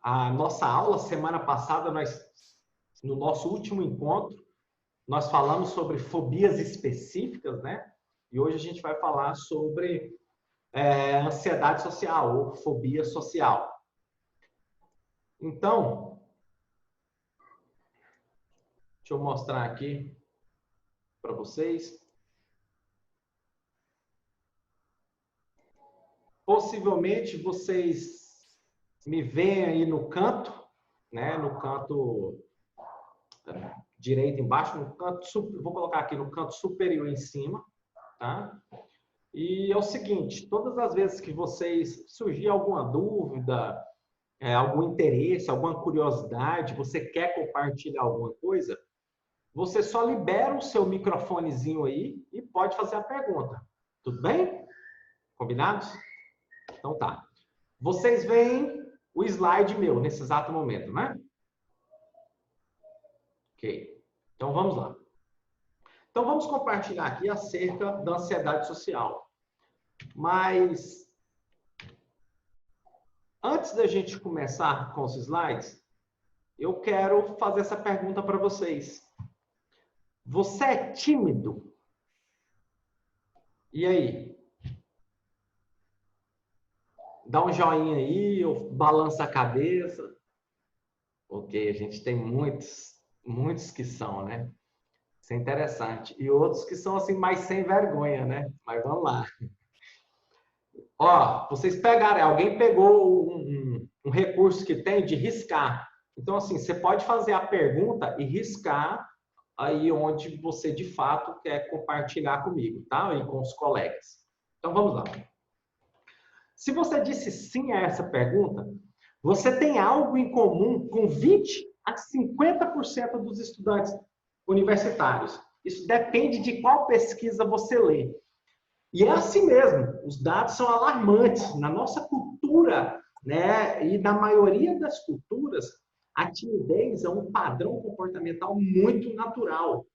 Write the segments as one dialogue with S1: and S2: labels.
S1: a nossa aula. Semana passada, no nosso último encontro, nós falamos sobre fobias específicas, né? E hoje a gente vai falar sobre ansiedade social ou fobia social. Então, deixa eu mostrar aqui para vocês. Possivelmente vocês me veem aí no canto, né? No canto direito embaixo, no canto, vou colocar aqui no canto superior em cima, tá? E é o seguinte, todas as vezes que vocês surgir alguma dúvida, algum interesse, alguma curiosidade, você quer compartilhar alguma coisa, você só libera o seu microfonezinho aí e pode fazer a pergunta. Tudo bem? Combinados? Então tá. Vocês veem o slide meu nesse exato momento, né? Ok. Então vamos lá. Então vamos compartilhar aqui acerca da ansiedade social. Mas antes da gente começar com os slides, eu quero fazer essa pergunta para vocês. Você é tímido? E aí? Dá um joinha aí, ou balança a cabeça. Ok, a gente tem muitos que são, né? Isso é interessante. E outros que são assim mais sem vergonha, né? Mas vamos lá. Ó, vocês pegaram, alguém pegou um recurso que tem de riscar. Então, assim, você pode fazer a pergunta e riscar aí onde você, de fato, quer compartilhar comigo, tá? E com os colegas. Então, vamos lá. Se você disse sim a essa pergunta, você tem algo em comum com 20 a 50% dos estudantes universitários. Isso depende de qual pesquisa você lê. E é assim mesmo, os dados são alarmantes. Na nossa cultura, né, e na maioria das culturas, a timidez é um padrão comportamental muito natural.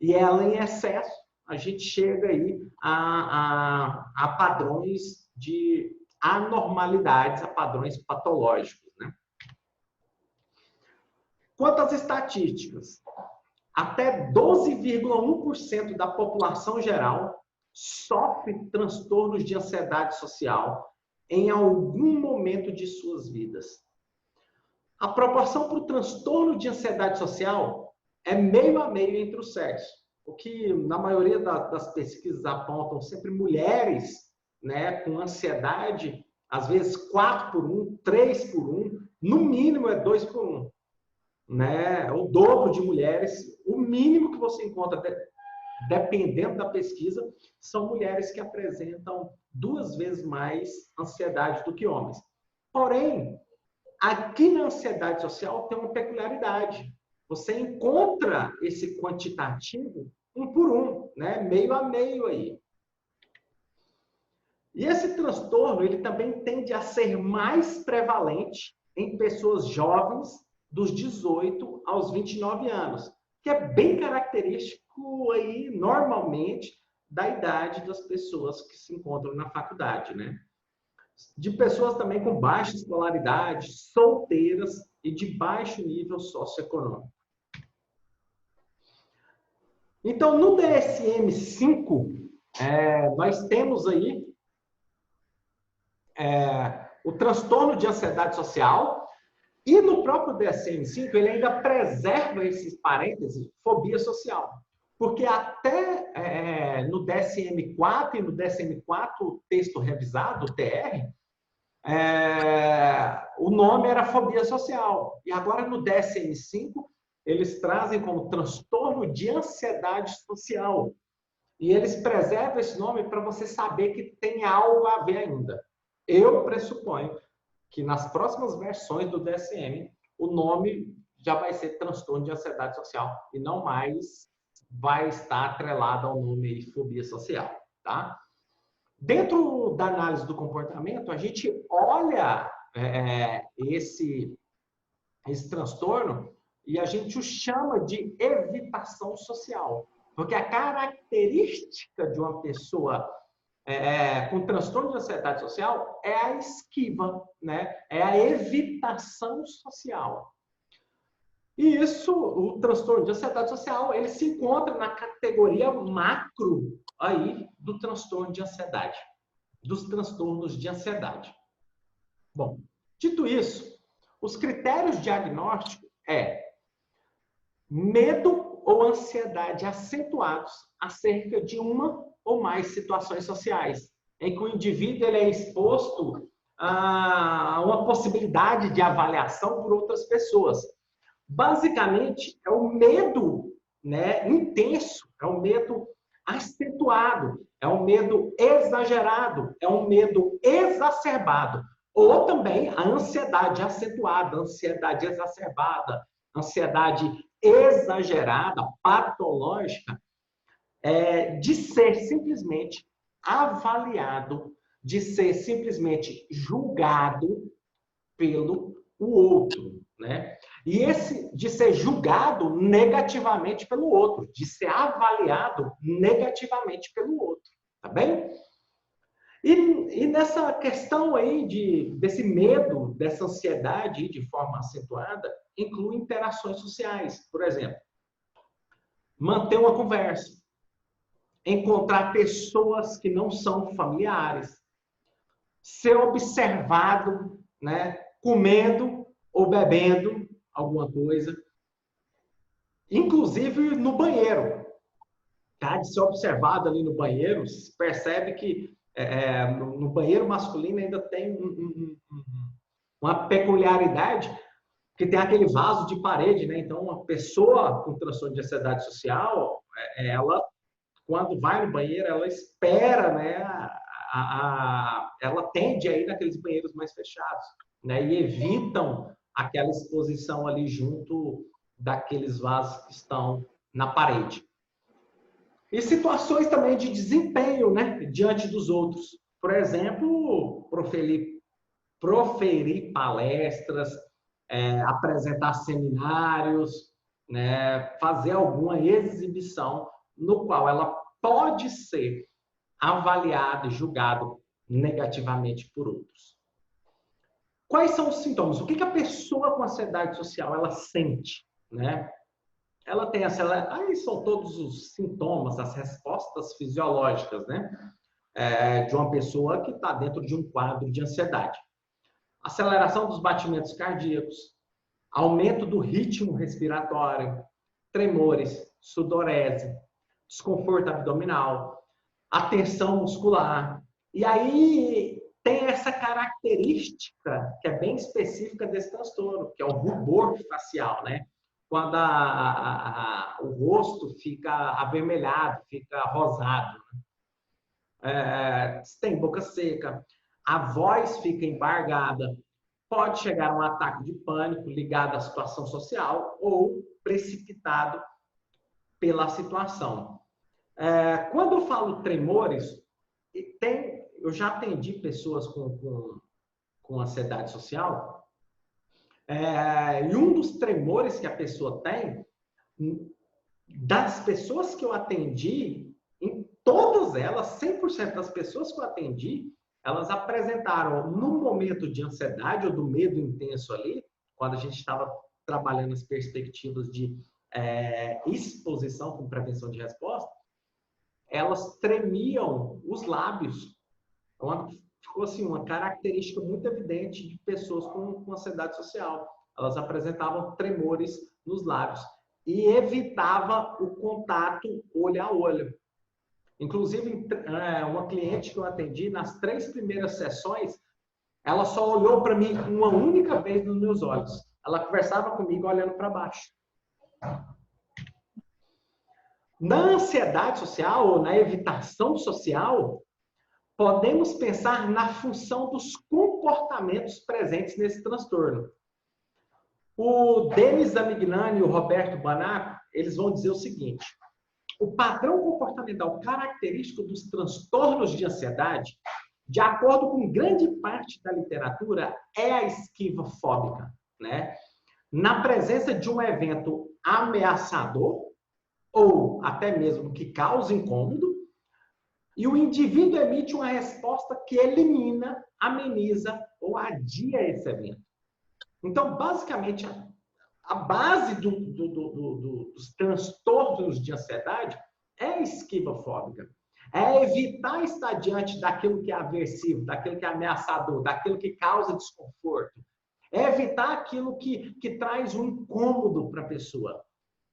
S1: E ela em excesso, a gente chega aí a padrões de anormalidades, a padrões patológicos, né? Quanto às estatísticas, até 12,1% da população geral sofre transtornos de ansiedade social em algum momento de suas vidas. A proporção para o transtorno de ansiedade social é meio a meio entre os sexos, o que na maioria das pesquisas apontam sempre mulheres, né, com ansiedade, às vezes 4 por 1, 3 por 1, no mínimo é 2 por 1. Né? O dobro de mulheres, o mínimo que você encontra, dependendo da pesquisa, são mulheres que apresentam 2 vezes mais ansiedade do que homens. Porém, aqui na ansiedade social tem uma peculiaridade. Você encontra esse quantitativo 1 por 1, né? Meio a meio aí. E esse transtorno, ele também tende a ser mais prevalente em pessoas jovens dos 18 aos 29 anos, que é bem característico aí, normalmente, da idade das pessoas que se encontram na faculdade, né? De pessoas também com baixa escolaridade, solteiras e de baixo nível socioeconômico. Então, no DSM-5, nós temos aí o transtorno de ansiedade social, e no próprio DSM-5 ele ainda preserva esses parênteses, fobia social. Porque até no DSM-4 e no DSM-4, texto revisado, o TR, o nome era fobia social. E agora no DSM-5 eles trazem como transtorno de ansiedade social. E eles preservam esse nome para você saber que tem algo a ver ainda. Eu pressuponho que nas próximas versões do DSM, o nome já vai ser transtorno de ansiedade social e não mais vai estar atrelado ao nome de fobia social, tá? Dentro da análise do comportamento, a gente olha esse transtorno e a gente o chama de evitação social. Porque a característica de uma pessoa com transtorno de ansiedade social é a esquiva, né? É a evitação social. E isso, o transtorno de ansiedade social, ele se encontra na categoria macro aí do transtorno de ansiedade, dos transtornos de ansiedade. Bom, dito isso, os critérios diagnósticos medo ou ansiedade acentuados acerca de uma ou mais situações sociais, em que o indivíduo ele é exposto a uma possibilidade de avaliação por outras pessoas. Basicamente, é o medo, né, intenso, é um medo acentuado, é um medo exagerado, é um medo exacerbado, ou também a ansiedade acentuada, ansiedade exacerbada, ansiedade exagerada, patológica, de ser simplesmente avaliado, de ser simplesmente julgado pelo outro, né? E esse de ser julgado negativamente pelo outro, de ser avaliado negativamente pelo outro, tá bem? E nessa questão aí desse medo, dessa ansiedade de forma acentuada, inclui interações sociais, por exemplo, manter uma conversa, encontrar pessoas que não são familiares, ser observado, né, comendo ou bebendo alguma coisa, inclusive no banheiro. Tá? De ser observado ali no banheiro, se percebe que no banheiro masculino ainda tem uma peculiaridade, que tem aquele vaso de parede, né? Então, uma pessoa com transtorno de ansiedade social, ela, quando vai no banheiro, ela espera, né? Ela tende a ir naqueles banheiros mais fechados, né? E evitam aquela exposição ali junto daqueles vasos que estão na parede. E situações também de desempenho, né? Diante dos outros. Por exemplo, proferir palestras, apresentar seminários, né? Fazer alguma exibição no qual ela pode ser avaliada e julgada negativamente por outros. Quais são os sintomas? O que a pessoa com ansiedade social ela sente, né? Ela tem aí são todos os sintomas, as respostas fisiológicas, né? De uma pessoa que está dentro de um quadro de ansiedade. Aceleração dos batimentos cardíacos, aumento do ritmo respiratório, tremores, sudorese, desconforto abdominal, a tensão muscular. E aí tem essa característica que é bem específica desse transtorno, que é o rubor facial, né? Quando o rosto fica avermelhado, fica rosado. Tem boca seca, a voz fica embargada, pode chegar a um ataque de pânico ligado à situação social ou precipitado pela situação. Quando eu falo tremores, eu já atendi pessoas com ansiedade social, e um dos tremores que a pessoa tem, das pessoas que eu atendi, em todas elas, 100% das pessoas que eu atendi, elas apresentaram, no momento de ansiedade ou do medo intenso ali, quando a gente estava trabalhando as perspectivas de exposição com prevenção de resposta, elas tremiam os lábios. Ficou assim, uma característica muito evidente de pessoas com ansiedade social. Elas apresentavam tremores nos lábios e evitava o contato olho a olho. Inclusive, uma cliente que eu atendi, nas 3 primeiras sessões, ela só olhou para mim uma única vez nos meus olhos. Ela conversava comigo olhando para baixo. Na ansiedade social ou na evitação social, podemos pensar na função dos comportamentos presentes nesse transtorno. O Denis Amignani e o Roberto Banaco, eles vão dizer o seguinte: o padrão comportamental característico dos transtornos de ansiedade, de acordo com grande parte da literatura, é a esquiva fóbica, né? Na presença de um evento ameaçador, ou até mesmo que cause incômodo, E o indivíduo emite uma resposta que elimina, ameniza ou adia esse evento. Então, basicamente, a base dos transtornos de ansiedade é esquivofóbica. É evitar estar diante daquilo que é aversivo, daquilo que é ameaçador, daquilo que causa desconforto. É evitar aquilo que traz um incômodo para a pessoa.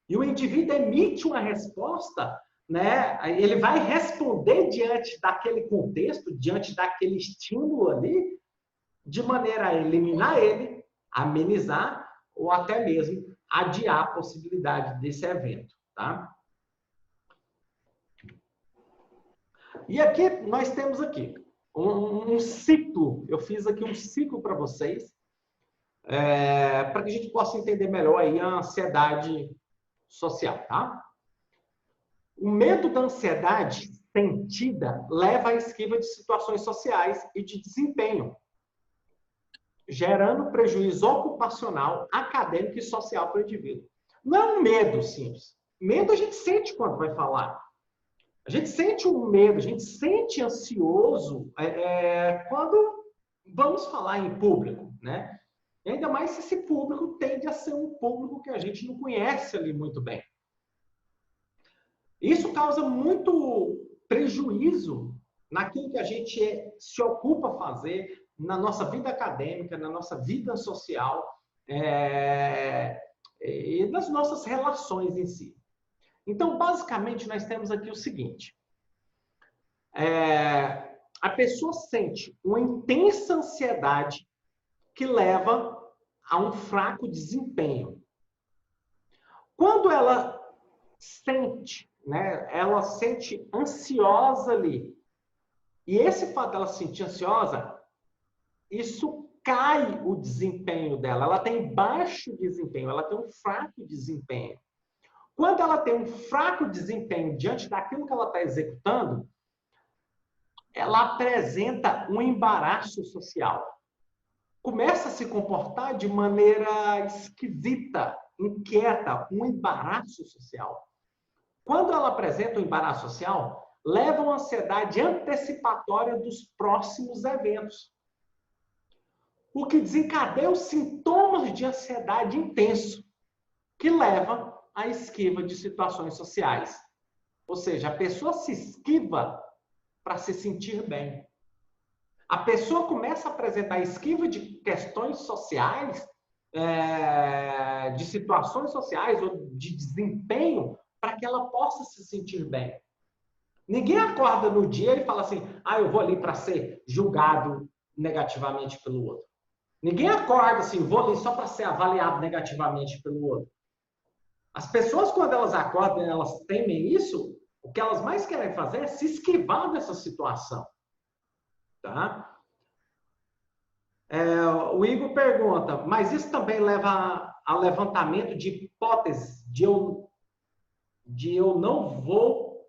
S1: E o indivíduo emite uma resposta, né? Ele vai responder diante daquele contexto, diante daquele estímulo ali, de maneira a eliminar ele, amenizar ou até mesmo adiar a possibilidade desse evento, tá? E aqui nós temos aqui um ciclo. Eu fiz aqui um ciclo para vocês, para que a gente possa entender melhor aí a ansiedade social, tá? O medo da ansiedade sentida leva à esquiva de situações sociais e de desempenho, gerando prejuízo ocupacional, acadêmico e social para o indivíduo. Não é um medo simples. Medo a gente sente quando vai falar. A gente sente um medo, a gente sente ansioso quando vamos falar em público, né? E ainda mais se esse público tende a ser um público que a gente não conhece ali muito bem. Isso causa muito prejuízo naquilo que a gente se ocupa a fazer na nossa vida acadêmica, na nossa vida social e nas nossas relações em si. Então, basicamente, nós temos aqui o seguinte. A pessoa sente uma intensa ansiedade que leva a um fraco desempenho. Quando ela sente, né, ela sente ansiosa ali, e esse fato dela se sentir ansiosa, isso cai o desempenho dela. Ela tem baixo desempenho, ela tem um fraco desempenho. Quando ela tem um fraco desempenho diante daquilo que ela está executando, ela apresenta um embaraço social. Começa a se comportar de maneira esquisita, inquieta, um embaraço social. Quando ela apresenta um embaraço social, leva a uma ansiedade antecipatória dos próximos eventos. O que desencadeia os sintomas de ansiedade intenso, que leva à esquiva de situações sociais. Ou seja, a pessoa se esquiva para se sentir bem. A pessoa começa a apresentar esquiva de questões sociais, de situações sociais ou de desempenho, para que ela possa se sentir bem. Ninguém acorda no dia e fala assim, eu vou ali para ser julgado negativamente pelo outro. Ninguém acorda assim, vou ali só para ser avaliado negativamente pelo outro. As pessoas, quando elas acordam e elas temem isso, o que elas mais querem fazer é se esquivar dessa situação. Tá? O Igor pergunta, mas isso também leva a levantamento de hipóteses de eu não vou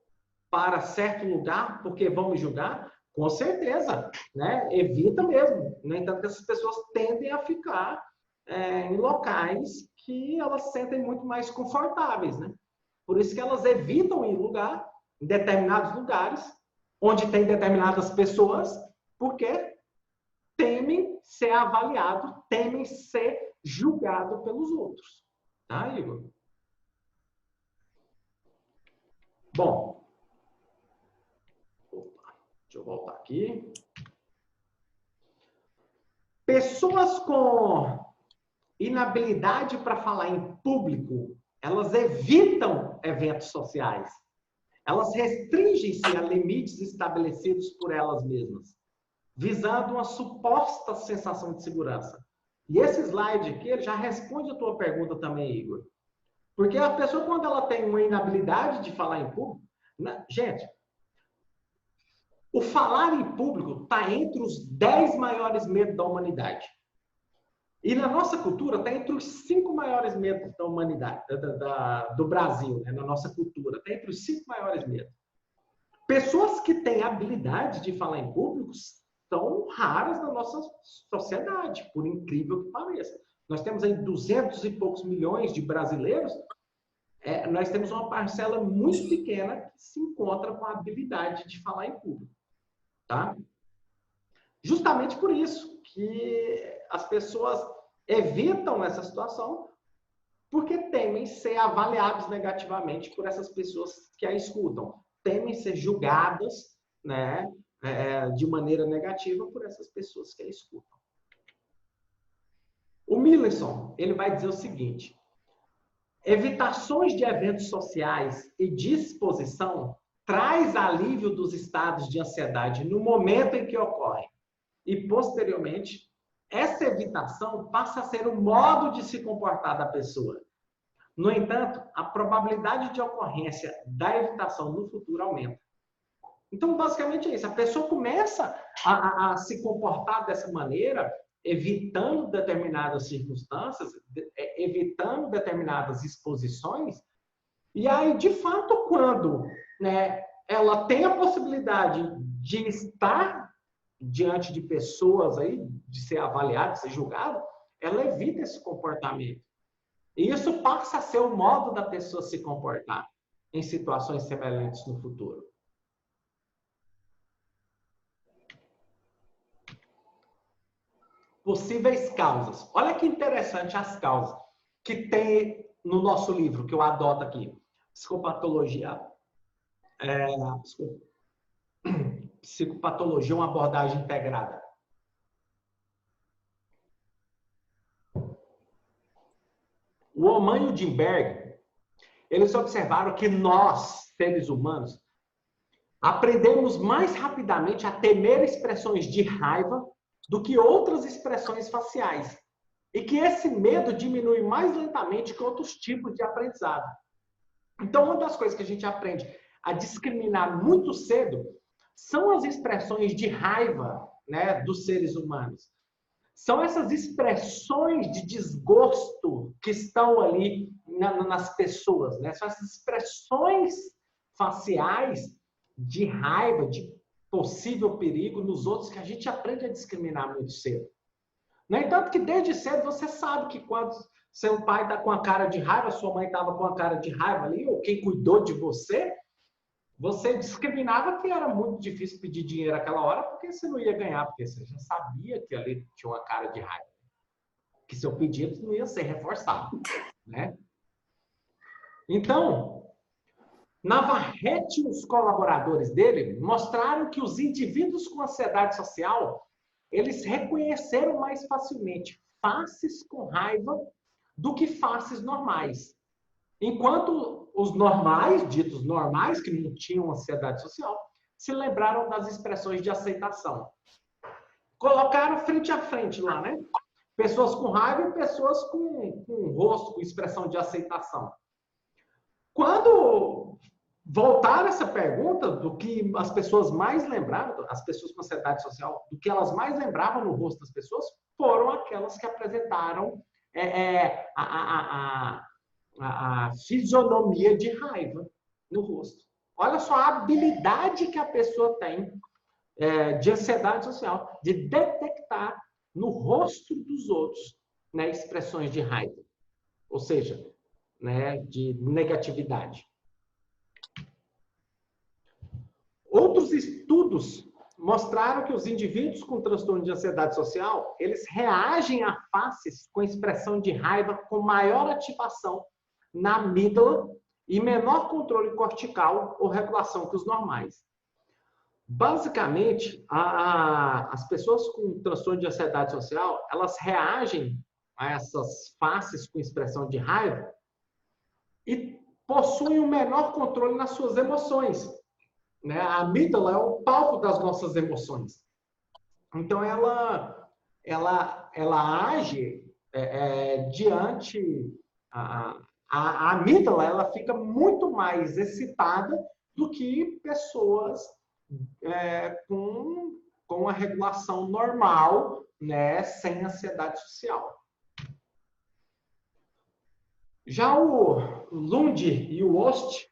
S1: para certo lugar porque vão me julgar? Com certeza, né? Evita mesmo. No entanto, essas pessoas tendem a ficar em locais que elas se sentem muito mais confortáveis, né? Por isso que elas evitam ir em determinados lugares, onde tem determinadas pessoas, porque temem ser avaliado, temem ser julgado pelos outros. Tá, Igor? Bom, deixa eu voltar aqui. Pessoas com inabilidade para falar em público, elas evitam eventos sociais. Elas restringem-se a limites estabelecidos por elas mesmas, visando uma suposta sensação de segurança. E esse slide aqui, ele já responde a tua pergunta também, Igor. Porque a pessoa, quando ela tem uma inabilidade de falar em público, gente, o falar em público está entre os 10 maiores medos da humanidade. E na nossa cultura está entre os 5 maiores medos da humanidade, do Brasil, né? Na nossa cultura, está entre os 5 maiores medos. Pessoas que têm habilidade de falar em público são raras na nossa sociedade, por incrível que pareça. Nós temos aí 200 e poucos milhões de brasileiros nós temos uma parcela muito pequena que se encontra com a habilidade de falar em público, tá? Justamente por isso que as pessoas evitam essa situação, porque temem ser avaliados negativamente por essas pessoas que a escutam, temem ser julgadas, né, de maneira negativa por essas pessoas que a escutam. O Millerson, ele vai dizer o seguinte: evitações de eventos sociais e disposição traz alívio dos estados de ansiedade no momento em que ocorrem. E, posteriormente, essa evitação passa a ser o modo de se comportar da pessoa. No entanto, a probabilidade de ocorrência da evitação no futuro aumenta. Então, basicamente é isso. A pessoa começa a se comportar dessa maneira, evitando determinadas circunstâncias, evitando determinadas exposições, e aí, de fato, quando, né, ela tem a possibilidade de estar diante de pessoas aí, de ser avaliada, de ser julgada, ela evita esse comportamento. E isso passa a ser o modo da pessoa se comportar em situações semelhantes no futuro. Possíveis causas. Olha que interessante as causas que tem no nosso livro, que eu adoto aqui. Psicopatologia. Psicopatologia, uma abordagem integrada. O Oman e o Dimberg, eles observaram que nós, seres humanos, aprendemos mais rapidamente a temer expressões de raiva do que outras expressões faciais. E que esse medo diminui mais lentamente que outros tipos de aprendizado. Então, uma das coisas que a gente aprende a discriminar muito cedo são as expressões de raiva, né, dos seres humanos. São essas expressões de desgosto que estão ali nas pessoas, né? São essas expressões faciais de raiva, de possível perigo nos outros que a gente aprende a discriminar muito cedo. No entanto, que desde cedo você sabe que quando seu pai está com a cara de raiva, sua mãe estava com a cara de raiva ali, ou quem cuidou de você, você discriminava que era muito difícil pedir dinheiro naquela hora, porque você não ia ganhar, porque você já sabia que ali tinha uma cara de raiva. Que seu pedido não ia ser reforçado, né? Então, Navarrete e os colaboradores dele mostraram que os indivíduos com ansiedade social, eles reconheceram mais facilmente faces com raiva do que faces normais. Enquanto os normais, ditos normais, que não tinham ansiedade social, se lembraram das expressões de aceitação. Colocaram frente a frente lá, né? Pessoas com raiva e pessoas com rosto, com expressão de aceitação. Quando voltaram essa pergunta do que as pessoas mais lembravam, as pessoas com ansiedade social, do que elas mais lembravam no rosto das pessoas, foram aquelas que apresentaram a fisionomia de raiva no rosto. Olha só a habilidade que a pessoa tem de ansiedade social, de detectar no rosto dos outros, né, expressões de raiva, ou seja, né, de negatividade. Outros estudos mostraram que os indivíduos com transtorno de ansiedade social, eles reagem a faces com expressão de raiva com maior ativação na amígdala e menor controle cortical ou regulação que os normais. Basicamente, as pessoas com transtorno de ansiedade social, elas reagem a essas faces com expressão de raiva e possuem um menor controle nas suas emoções. Né? A amígdala é o palco das nossas emoções. Então, ela age diante... A amígdala ela fica muito mais excitada do que pessoas com a regulação normal, né, sem ansiedade social. Já o Lund e o Ost,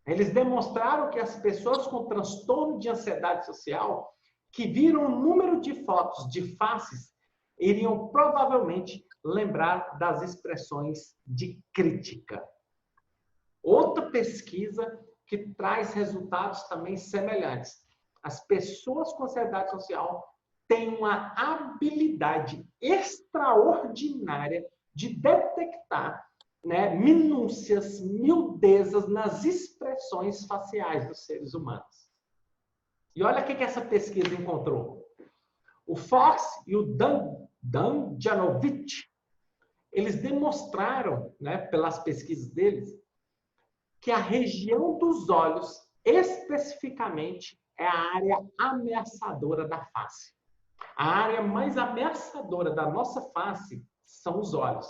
S1: eles demonstraram que as pessoas com transtorno de ansiedade social que viram o número de fotos de faces iriam provavelmente lembrar das expressões de crítica. Outra pesquisa que traz resultados também semelhantes. As pessoas com ansiedade social têm uma habilidade extraordinária de detectar, né, minúcias, miudezas nas expressões faciais dos seres humanos. E olha o que essa pesquisa encontrou. O Fox e o Damjanovic, eles demonstraram, né, pelas pesquisas deles, que a região dos olhos, especificamente, é a área ameaçadora da face. A área mais ameaçadora da nossa face são os olhos.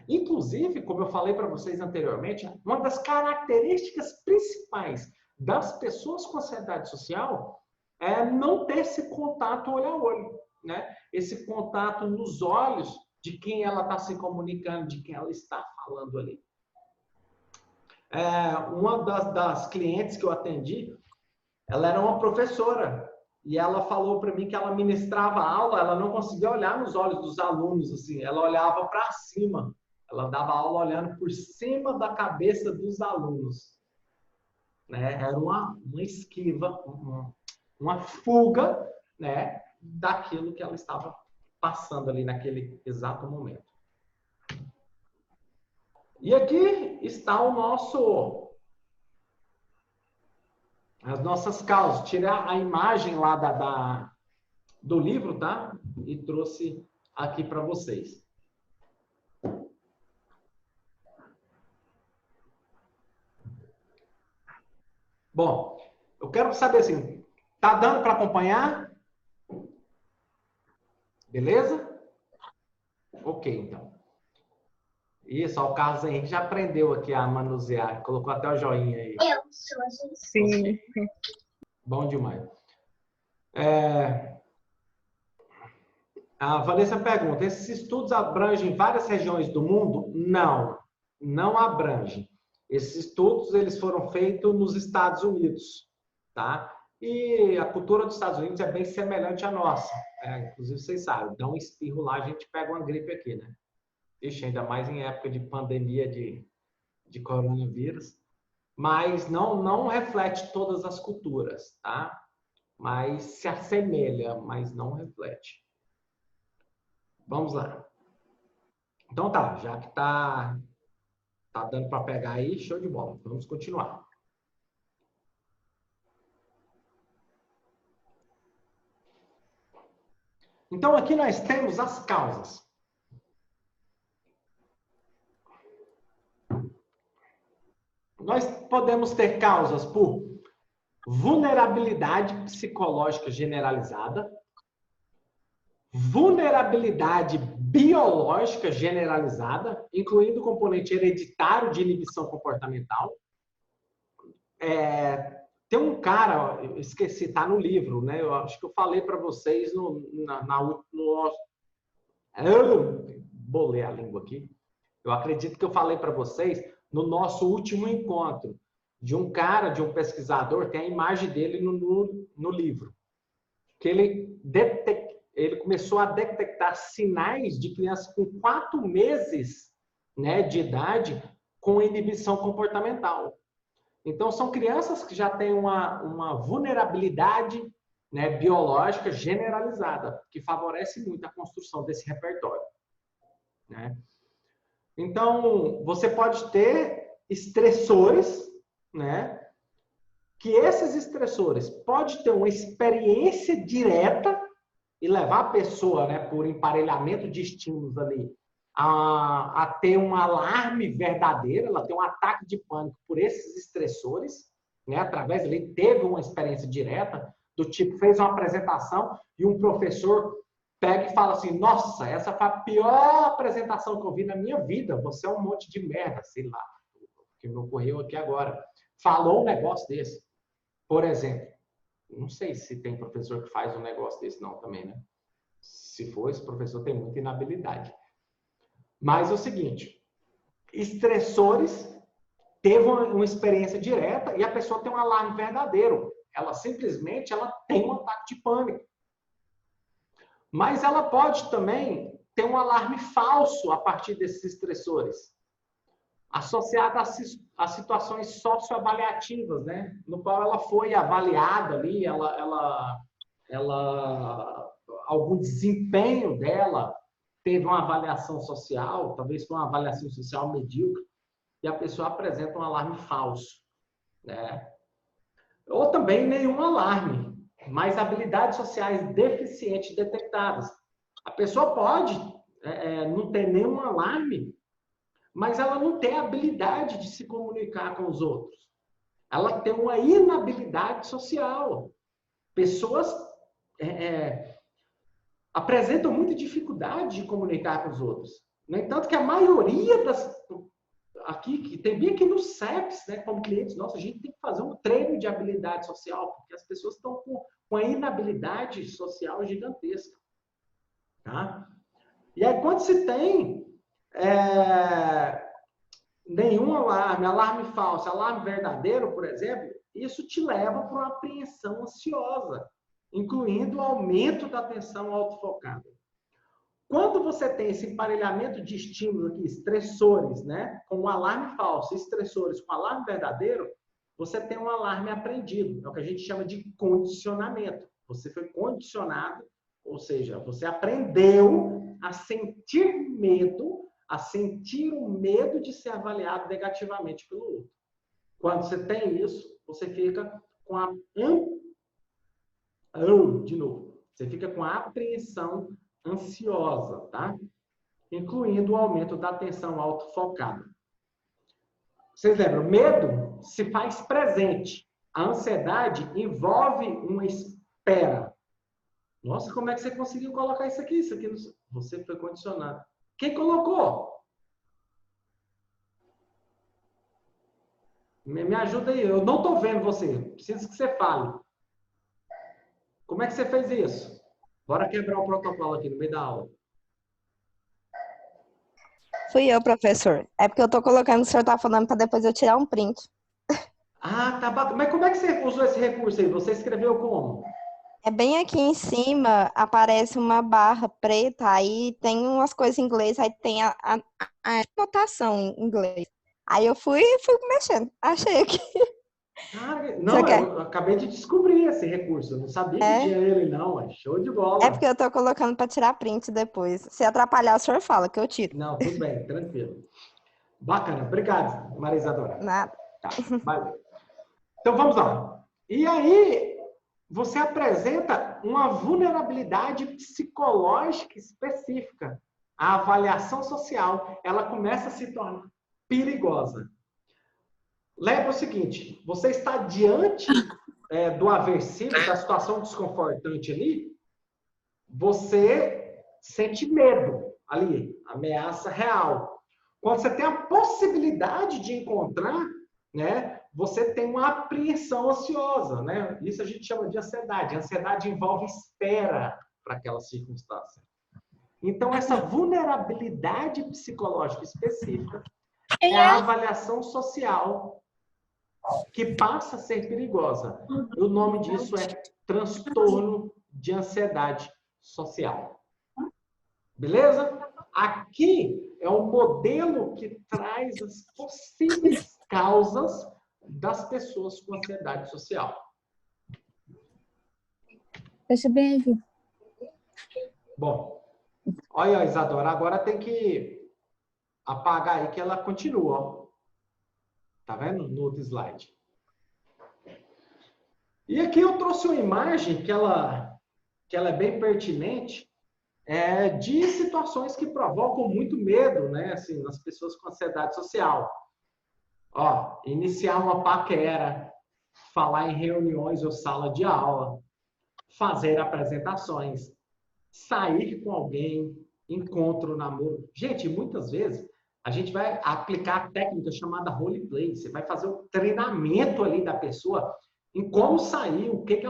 S1: Inclusive, como eu falei para vocês anteriormente, uma das características principais das pessoas com ansiedade social é não ter esse contato olho a olho, né? Esse contato nos olhos de quem ela está se comunicando, de quem ela está falando ali. Uma das clientes que eu atendi, ela era uma professora e ela falou para mim que ela ministrava aula, ela não conseguia olhar nos olhos dos alunos, assim, ela olhava para cima, ela dava aula olhando por cima da cabeça dos alunos, né? Era uma esquiva, uma fuga, né, daquilo que ela estava passando ali naquele exato momento. E aqui está as nossas causas. Tirei a imagem lá do livro, tá? E trouxe aqui para vocês. Bom, eu quero saber assim, tá dando para acompanhar? Beleza? Ok, então. Isso, ó, o Carlos Henrique já aprendeu aqui a manusear. Colocou até o joinha aí.
S2: Eu sou a gente. Sim.
S1: Bom demais. A Vanessa pergunta, esses estudos abrangem várias regiões do mundo? Não, não abrangem. Esses estudos eles foram feitos nos Estados Unidos, tá? E a cultura dos Estados Unidos é bem semelhante à nossa. Inclusive, vocês sabem, dá um espirro lá, a gente pega uma gripe aqui, né? Ixi, ainda mais em época de pandemia de coronavírus. Mas não reflete todas as culturas, tá? Mas se assemelha, mas não reflete. Vamos lá. Então tá, já que tá dando para pegar aí, show de bola. Vamos continuar. Então aqui nós temos as causas. Nós podemos ter causas por vulnerabilidade psicológica generalizada, vulnerabilidade biológica generalizada, incluindo o componente hereditário de inibição comportamental. Tem um cara, eu esqueci, tá no livro, né? Eu acho que eu falei para vocês eu bolei a língua aqui. Eu acredito que eu falei para vocês no nosso último encontro de um cara, de um pesquisador, tem a imagem dele no livro, que ele começou a detectar sinais de crianças com 4 meses, né, de idade com inibição comportamental. Então, são crianças que já têm uma vulnerabilidade, né, biológica generalizada, que favorece muito a construção desse repertório, né? Então, você pode ter estressores, né? Que esses estressores podem ter uma experiência direta e levar a pessoa, né, por emparelhamento de estímulos ali, a ter um alarme verdadeiro, ela tem um ataque de pânico por esses estressores, né, através ali, teve uma experiência direta, do tipo, fez uma apresentação e um professor pega e fala assim, nossa, essa foi a pior apresentação que eu vi na minha vida, você é um monte de merda, sei lá, o que me ocorreu aqui agora. Falou um negócio desse, por exemplo. Não sei se tem professor que faz um negócio desse não também, né? Se for, esse professor tem muita inabilidade. Mas é o seguinte, estressores teve uma experiência direta e a pessoa tem um alarme verdadeiro. Ela simplesmente tem um ataque de pânico. Mas ela pode também ter um alarme falso a partir desses estressores. associada a situações socioavaliativas, né? No qual ela foi avaliada ali, algum desempenho dela teve uma avaliação social, talvez foi uma avaliação social medíocre, e a pessoa apresenta um alarme falso, né? Ou também nenhum alarme, mas habilidades sociais deficientes detectadas. A pessoa pode não ter nenhum alarme, mas ela não tem a habilidade de se comunicar com os outros. Ela tem uma inabilidade social. Pessoas apresentam muita dificuldade de comunicar com os outros. No entanto, que a maioria das... Aqui, que tem bem aqui no CEPS, né, como clientes, nossa, a gente tem que fazer um treino de habilidade social, porque as pessoas estão com a inabilidade social gigantesca. Tá? E aí, quando se tem nenhum alarme, alarme falso, alarme verdadeiro, por exemplo, isso te leva para uma apreensão ansiosa, incluindo o aumento da atenção autofocada. Quando você tem esse emparelhamento de estímulos aqui, estressores, né, com um alarme falso, estressores com alarme verdadeiro, você tem um alarme aprendido, é o que a gente chama de condicionamento. Você foi condicionado, ou seja, você aprendeu a sentir medo, a sentir o medo de ser avaliado negativamente pelo outro. Quando você tem isso, você fica com a você fica com a apreensão ansiosa, tá? Incluindo o aumento da atenção autofocada. Vocês lembram? Medo se faz presente. A ansiedade envolve uma espera. Nossa, como é que você conseguiu colocar isso aqui? Isso aqui você foi condicionado. Quem colocou? Me ajuda aí. Eu não estou vendo você. Preciso que você fale. Como é que você fez isso? Bora quebrar o protocolo aqui no meio da aula.
S2: Fui eu, professor. É porque eu tô colocando o que o senhor tá falando para depois eu tirar um print.
S1: Ah, tá bacana. Mas como é que você usou esse recurso aí? Você escreveu como?
S2: É bem aqui em cima, aparece uma barra preta, aí tem umas coisas em inglês, aí tem a anotação em inglês. Aí eu fui mexendo. Achei aqui.
S1: Cara,
S2: Você
S1: não,
S2: quer?
S1: eu acabei de descobrir esse recurso. Eu não sabia que
S2: É?
S1: tinha ele, não. É show de
S2: É
S1: bola.
S2: porque eu tô colocando para tirar print depois. Se atrapalhar, o senhor fala que eu tiro.
S1: Não, tudo bem, tranquilo. Bacana. Obrigado, Maria Isadora.
S2: Nada.
S1: Tá, valeu. Então vamos lá. E aí, você apresenta uma vulnerabilidade psicológica específica. A avaliação social, ela começa a se tornar perigosa. Lembra o seguinte, você está diante do aversivo, da situação desconfortante ali, você sente medo ali, ameaça real. Quando você tem a possibilidade de encontrar, né, você tem uma apreensão ansiosa, né? Isso a gente chama de ansiedade. A ansiedade envolve espera para aquela circunstância. Então, essa vulnerabilidade psicológica específica é a avaliação social que passa a ser perigosa. O nome disso é transtorno de ansiedade social. Beleza? Aqui é um modelo que traz as possíveis causas das pessoas com ansiedade social.
S3: Deixa bem aqui.
S1: Bom, olha, Isadora, agora tem que apagar aí que ela continua. Ó. Tá vendo? No outro slide. E aqui eu trouxe uma imagem que ela é bem pertinente, de situações que provocam muito medo, né, assim, nas pessoas com ansiedade social. Ó, iniciar uma paquera, falar em reuniões ou sala de aula, fazer apresentações, sair com alguém, encontro, namoro. Gente, muitas vezes a gente vai aplicar a técnica chamada roleplay. Você vai fazer o treinamento ali da pessoa em como sair, o que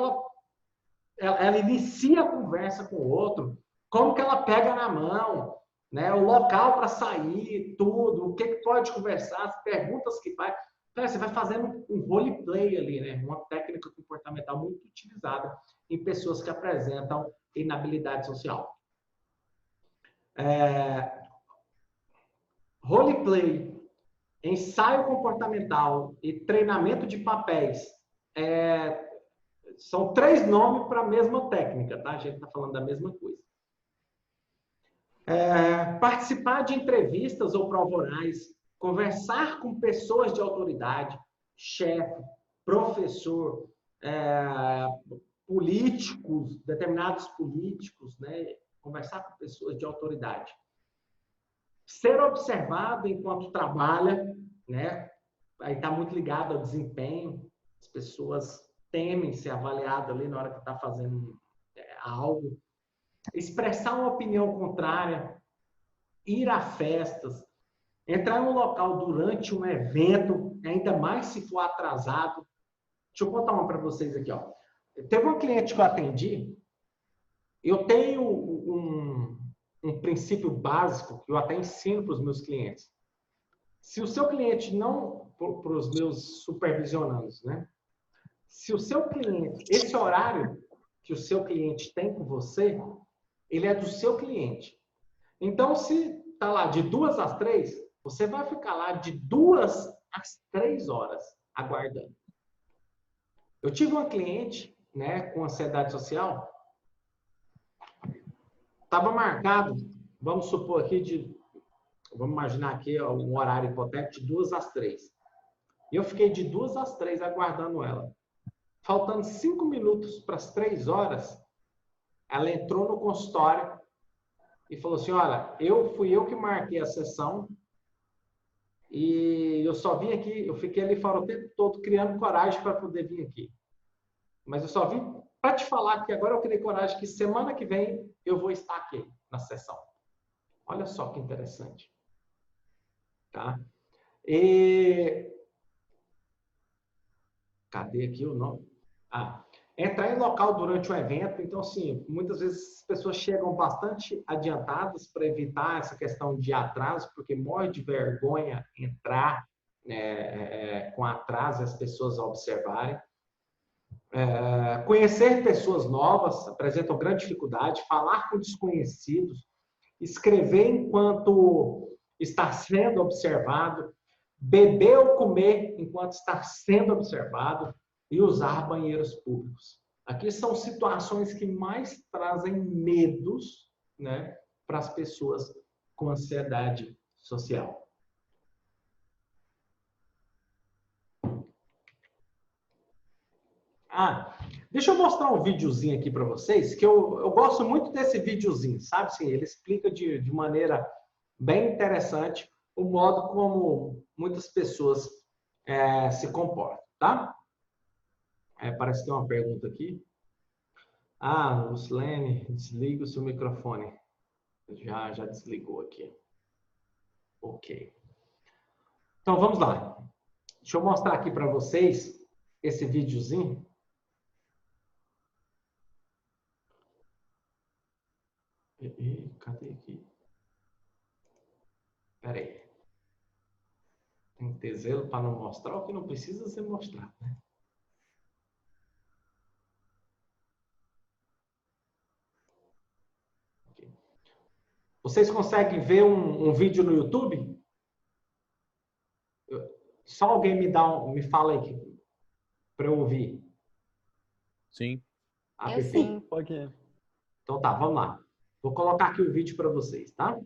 S1: ela inicia a conversa com o outro, como que ela pega na mão, né? O local para sair, tudo, o que pode conversar, as perguntas que faz. Então, você vai fazendo um roleplay ali, né? Uma técnica comportamental muito utilizada em pessoas que apresentam inabilidade social. Roleplay ensaio comportamental e treinamento de papéis são 3 nomes para a mesma técnica, tá? A gente está falando da mesma coisa. Participar de entrevistas ou prova orais, conversar com pessoas de autoridade, chefe, professor, políticos, determinados políticos, né? Conversar com pessoas de autoridade. Ser observado enquanto trabalha, né? Aí está muito ligado ao desempenho. As pessoas temem ser avaliadas ali na hora que está fazendo algo. Expressar uma opinião contrária, ir a festas, entrar em um local durante um evento, ainda mais se for atrasado. Deixa eu contar uma para vocês aqui, ó. Teve uma cliente que eu atendi, eu tenho um princípio básico que eu até ensino para os meus clientes. Se o seu cliente não, para os meus supervisionandos, né? Se o seu cliente, esse horário que o seu cliente tem com você, ele é do seu cliente. Então, se está lá de 2 às 3, você vai ficar lá de 2 às 3 horas aguardando. Eu tive uma cliente, né, com ansiedade social, estava marcado, vamos supor aqui vamos imaginar aqui um horário hipotético de 2 às 3. E eu fiquei de 2 às 3 aguardando ela. Faltando 5 minutos para as 3 horas, ela entrou no consultório e falou assim, olha, fui eu que marquei a sessão e eu só vim aqui, eu fiquei ali fora o tempo todo criando coragem para poder vir aqui. Mas eu só vim para te falar que agora eu criei coragem que semana que vem eu vou estar aqui na sessão. Olha só que interessante. Tá? Cadê aqui o nome? Entrar em local durante o evento. Então, assim, muitas vezes as pessoas chegam bastante adiantadas para evitar essa questão de atraso, porque morre de vergonha entrar com atraso e as pessoas observarem. Conhecer pessoas novas apresentam grande dificuldade. Falar com desconhecidos. Escrever enquanto está sendo observado. Beber ou comer enquanto está sendo observado e usar banheiros públicos. Aqui são situações que mais trazem medos, né, para as pessoas com ansiedade social. Deixa eu mostrar um videozinho aqui para vocês, que eu gosto muito desse videozinho, sabe? Sim, ele explica de maneira bem interessante o modo como muitas pessoas se comportam, tá? Parece que tem uma pergunta aqui. Luslene, desliga o seu microfone. Já desligou aqui. Ok. Então, vamos lá. Deixa eu mostrar aqui para vocês esse videozinho. Cadê aqui? Espera aí. Tem que ter zelo para não mostrar o que não precisa ser mostrado, né? Okay. Vocês conseguem ver um vídeo no YouTube? Só alguém me fala aí para eu ouvir.
S3: Sim.
S1: Perfeito?
S2: Sim.
S3: Pode ir.
S1: Então tá, vamos lá. Vou colocar aqui o vídeo para vocês, tá?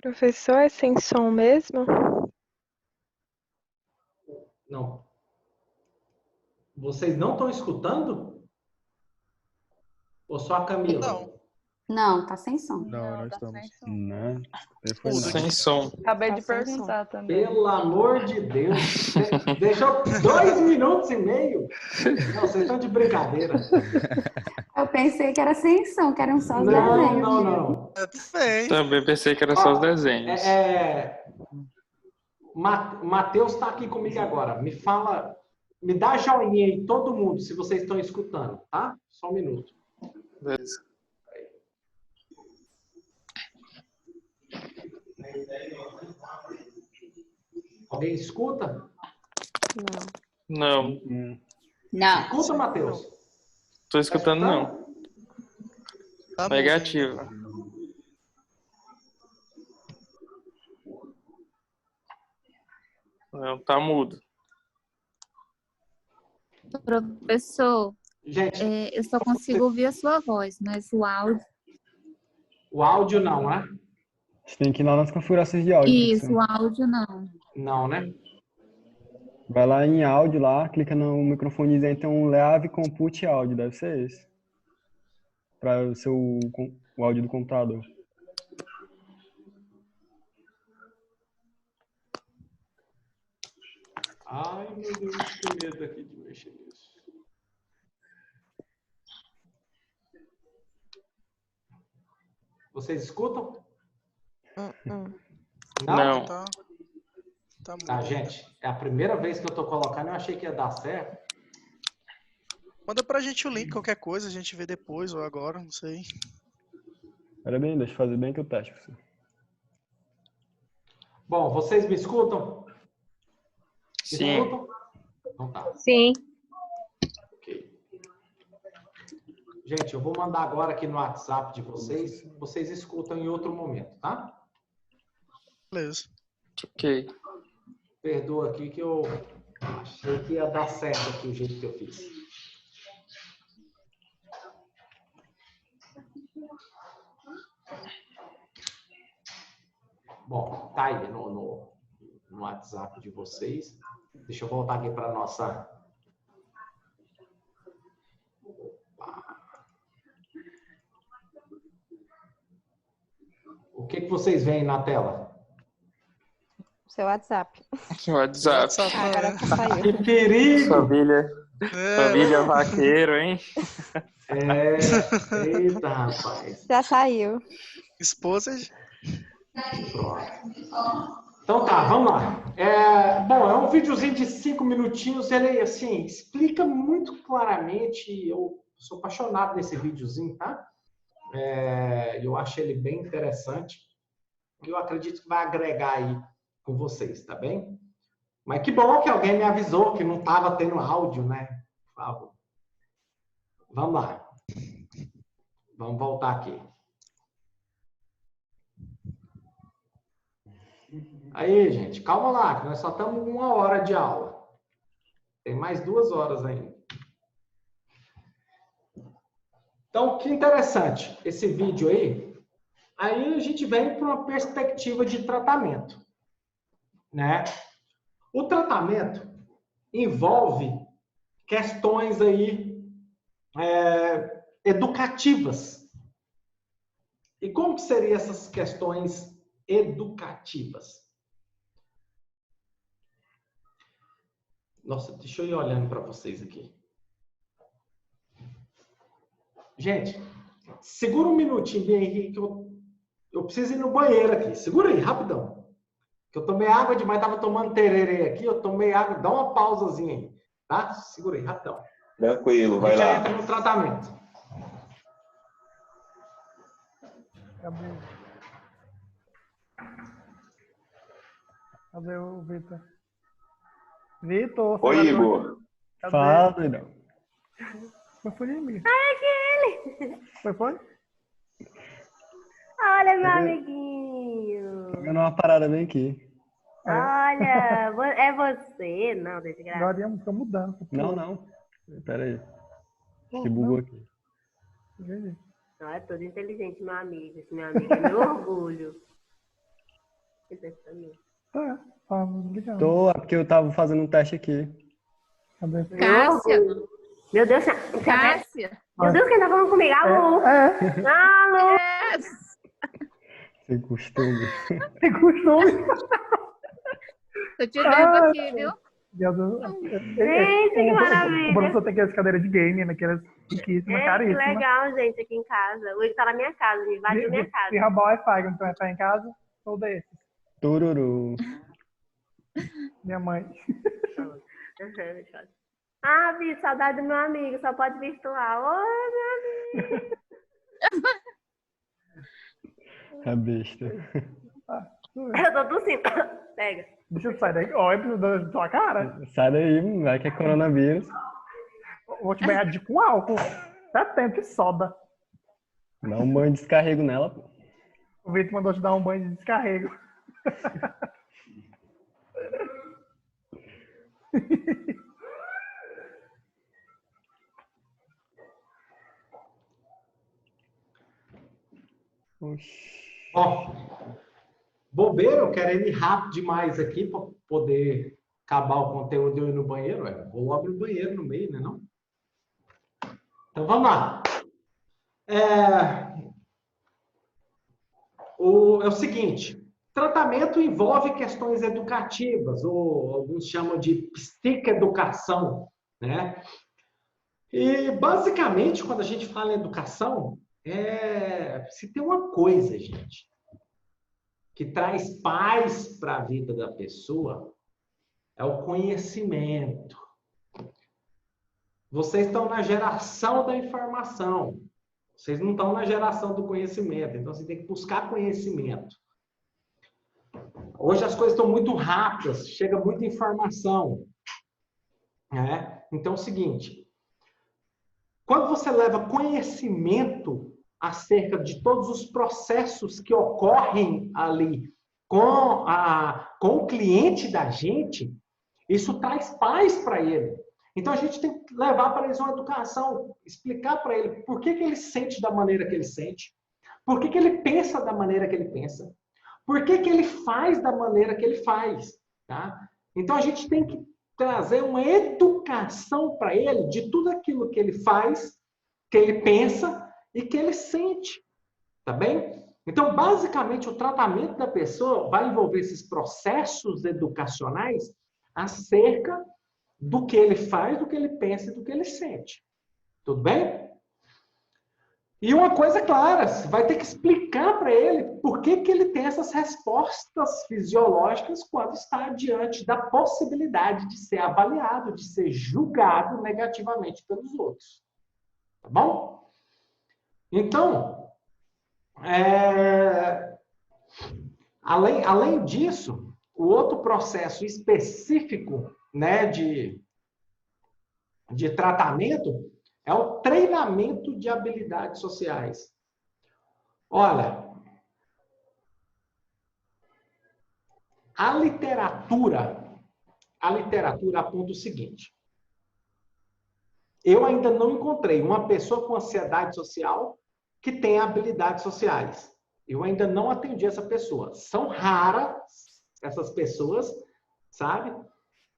S4: Professor, é sem som mesmo?
S1: Não. Vocês não estão escutando? Ou só a Camila?
S5: Não.
S6: Não, tá sem som.
S3: Não, não
S7: tá
S3: estamos.
S7: sem som.
S8: Né? Foi não.
S5: Sem som.
S7: Acabei
S2: Tá
S7: de
S2: sem
S7: perguntar também.
S1: Pelo amor de Deus. Deixou 2 minutos e meio. Não, vocês estão de brincadeira.
S6: Eu pensei que era sem som, que eram só os
S1: Não,
S6: desenhos.
S1: não, não.
S5: Eu também.
S9: Também pensei que era só os desenhos.
S1: Matheus está aqui comigo agora. Me fala, me dá joinha aí, todo mundo, se vocês estão escutando, tá? Só um minuto.
S9: Beleza.
S1: Alguém escuta?
S9: Não,
S6: Não.
S1: Escuta, Matheus.
S9: tô escutando não.
S5: Tá mudo.
S9: Negativo. Não, tá mudo.
S10: Professor,
S1: Gente,
S10: eu só consigo ouvir a sua voz, mas o áudio.
S1: o áudio não, né?
S8: Você tem que ir lá nas configurações de áudio.
S10: Isso,
S8: professor.
S10: o áudio não.
S1: Não, né?
S8: Vai lá em áudio lá, clica no microfonezinho, então Leave Compute Áudio, deve ser esse. Para o o áudio do computador.
S1: Ai, meu Deus, que medo aqui de mexer nisso. Vocês escutam?
S9: Não.
S5: Tá mudo.
S1: Tá, gente, é a primeira vez que eu tô colocando, eu achei que ia dar certo.
S5: Manda pra gente o link, qualquer coisa, a gente vê depois ou agora, não sei.
S8: Espera bem, deixa eu fazer bem que eu teste. Professor.
S1: Bom, vocês me escutam? Me
S9: Sim.
S1: escutam? Então tá.
S4: Sim.
S1: Ok. Gente, eu vou mandar agora aqui no WhatsApp de vocês. Vocês escutam em outro momento, tá?
S5: Beleza.
S9: Ok.
S1: Perdoa aqui que eu achei que ia dar certo aqui o jeito que eu fiz. Bom, tá aí no WhatsApp de vocês. Deixa eu voltar aqui para a nossa... O que vocês veem na tela?
S2: Seu WhatsApp.
S9: WhatsApp.
S2: Agora que saiu.
S1: Que perigo!
S9: Família vaqueiro, hein?
S1: Eita, rapaz.
S2: Já saiu.
S5: Esposa.
S1: Pronto. Então tá, vamos lá. Bom, é um videozinho de 5 minutinhos. Ele, assim, explica muito claramente. Eu sou apaixonado nesse videozinho, tá? Eu acho ele bem interessante. Eu acredito que vai agregar aí com vocês, tá bem? Mas que bom que alguém me avisou que não estava tendo áudio, né? Por favor. Vamos lá. Vamos voltar aqui. Aí, gente, calma lá, que nós só estamos 1 hora de aula. Tem mais 2 horas ainda. Então, que interessante esse vídeo aí. Aí a gente vem para uma perspectiva de tratamento, né? O tratamento envolve questões aí educativas. E como que seriam essas questões educativas? Nossa, deixa eu ir olhando para vocês aqui. Gente, segura um minutinho bem aqui que eu preciso ir no banheiro aqui. Segura aí, rapidão. Que eu tomei água demais, tava tomando tererê aqui, eu tomei água, dá uma pausazinha aí, tá? Segura aí, rapidão.
S11: Tranquilo, vai
S1: A gente
S11: lá.
S1: entra no tratamento.
S7: Cadê o Vitor? Vitor, você
S11: Oi,
S7: vai
S11: Igor.
S7: Cadê?
S8: Fala, doidão.
S7: Foi por mim. Ai, aquele! Foi?
S12: Olha, meu
S8: Cadê?
S12: amiguinho.
S8: Pegando uma parada bem aqui.
S12: Olha, é você? Não, deixa eu
S7: Agora ia ficar mudando.
S8: Não. Pera aí. Acho que bugou aqui.
S12: Não, é todo inteligente, meu amigo. Esse meu amigo é meu orgulho.
S7: Ligando.
S8: Tô, é porque eu tava fazendo um teste aqui.
S10: Cássia.
S12: Meu Deus,
S10: Cássia.
S12: meu Deus, quem tá falando comigo? Alô? Alô?
S8: Sem costume.
S7: Tem costume.
S10: Tô te vendo aqui, viu?
S12: Gente, que maravilha.
S7: O professor tem aquelas cadeiras de game, naquelas riquíssimas,
S12: Que
S7: caríssimas.
S12: legal, gente, aqui em casa. Hoje tá na minha casa, me invadiu minha casa.
S7: Se roubar o Wi-Fi quando tu vai estar em casa, ou desses.
S8: Tururu.
S7: Minha mãe.
S12: Ah, Vi, saudade do meu amigo, só pode virtual. Oi, meu amigo.
S8: A besta.
S12: Eu tô tossindo. Pega.
S7: Deixa eu sair daí. Ó, eu preciso da tua cara.
S8: Sai daí, vai que é coronavírus.
S7: Vou te banhar de com álcool. 70 e soda.
S8: Dá um banho de descarrego nela, pô.
S7: O Vitor mandou te dar um banho de descarrego.
S1: Ó, bobeiro, querendo ir rápido demais aqui para poder acabar o conteúdo e eu ir no banheiro. Vou logo no banheiro no meio, né, não? Então vamos lá. É o seguinte, tratamento envolve questões educativas, ou alguns chamam de psicoeducação, né? E basicamente, quando a gente fala em educação, se tem uma coisa, gente, que traz paz para a vida da pessoa, é o conhecimento. Vocês estão na geração da informação. Vocês não estão na geração do conhecimento. Então, você tem que buscar conhecimento. Hoje as coisas estão muito rápidas, chega muita informação. Né? Então, é o seguinte. Quando você leva conhecimento acerca de todos os processos que ocorrem ali com o cliente da gente, isso traz paz para ele. Então, a gente tem que levar para eles uma educação, explicar para ele por que ele sente da maneira que ele sente, por que ele pensa da maneira que ele pensa, por que ele faz da maneira que ele faz. Tá? Então, a gente tem que trazer uma educação para ele de tudo aquilo que ele faz, que ele pensa e que ele sente. Tá bem? Então, basicamente, o tratamento da pessoa vai envolver esses processos educacionais acerca do que ele faz, do que ele pensa e do que ele sente. Tudo bem? E uma coisa clara, você vai ter que explicar para ele por que ele tem essas respostas fisiológicas quando está diante da possibilidade de ser avaliado, de ser julgado negativamente pelos outros. Tá bom? Então, além disso, o outro processo específico, né, de tratamento é o treinamento de habilidades sociais. Olha, a literatura aponta o seguinte: eu ainda não encontrei uma pessoa com ansiedade social que tenha habilidades sociais. Eu ainda não atendi essa pessoa. São raras essas pessoas, sabe?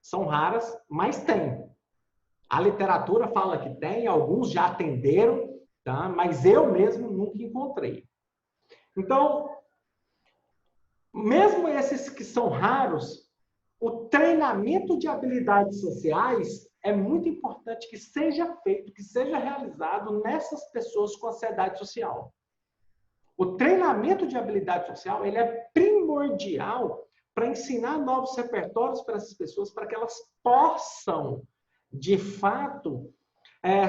S1: São raras, mas tem. A literatura fala que tem, alguns já atenderam, tá? Mas eu mesmo nunca encontrei. Então, mesmo esses que são raros, o treinamento de habilidades sociais é muito importante que seja feito, que seja realizado nessas pessoas com ansiedade social. O treinamento de habilidade social, ele é primordial para ensinar novos repertórios para essas pessoas, para que elas possam, de fato,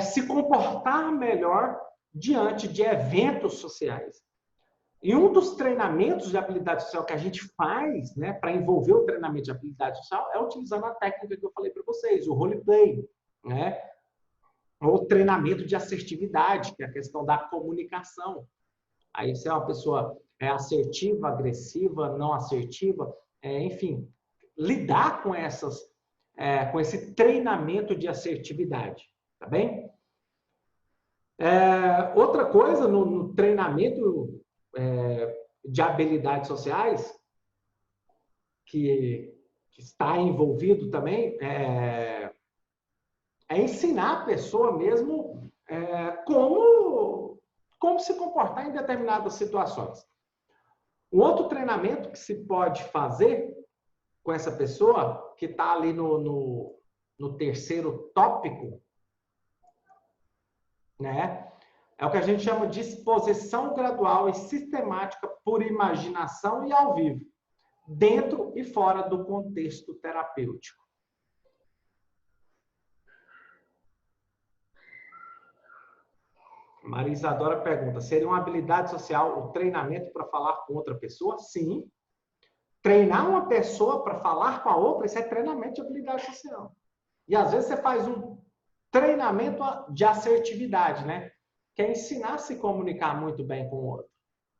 S1: se comportar melhor diante de eventos sociais. E um dos treinamentos de habilidade social que a gente faz, né, para envolver o treinamento de habilidade social, é utilizando a técnica que eu falei para vocês, o roleplay, né? Ou treinamento de assertividade, que é a questão da comunicação. Aí você é uma pessoa assertiva, agressiva, não assertiva, enfim, lidar com com esse treinamento de assertividade, tá bem? Outra coisa no treinamento de habilidades sociais que está envolvido também é ensinar a pessoa mesmo como se comportar em determinadas situações. Um outro treinamento que se pode fazer com essa pessoa, que está ali no terceiro tópico, né? É o que a gente chama de exposição gradual e sistemática por imaginação e ao vivo, dentro e fora do contexto terapêutico. Maria Isadora pergunta, seria uma habilidade social o treinamento para falar com outra pessoa? Sim. Treinar uma pessoa para falar com a outra, isso é treinamento de habilidade social. E às vezes você faz um treinamento de assertividade, né? Que é ensinar a se comunicar muito bem com o outro,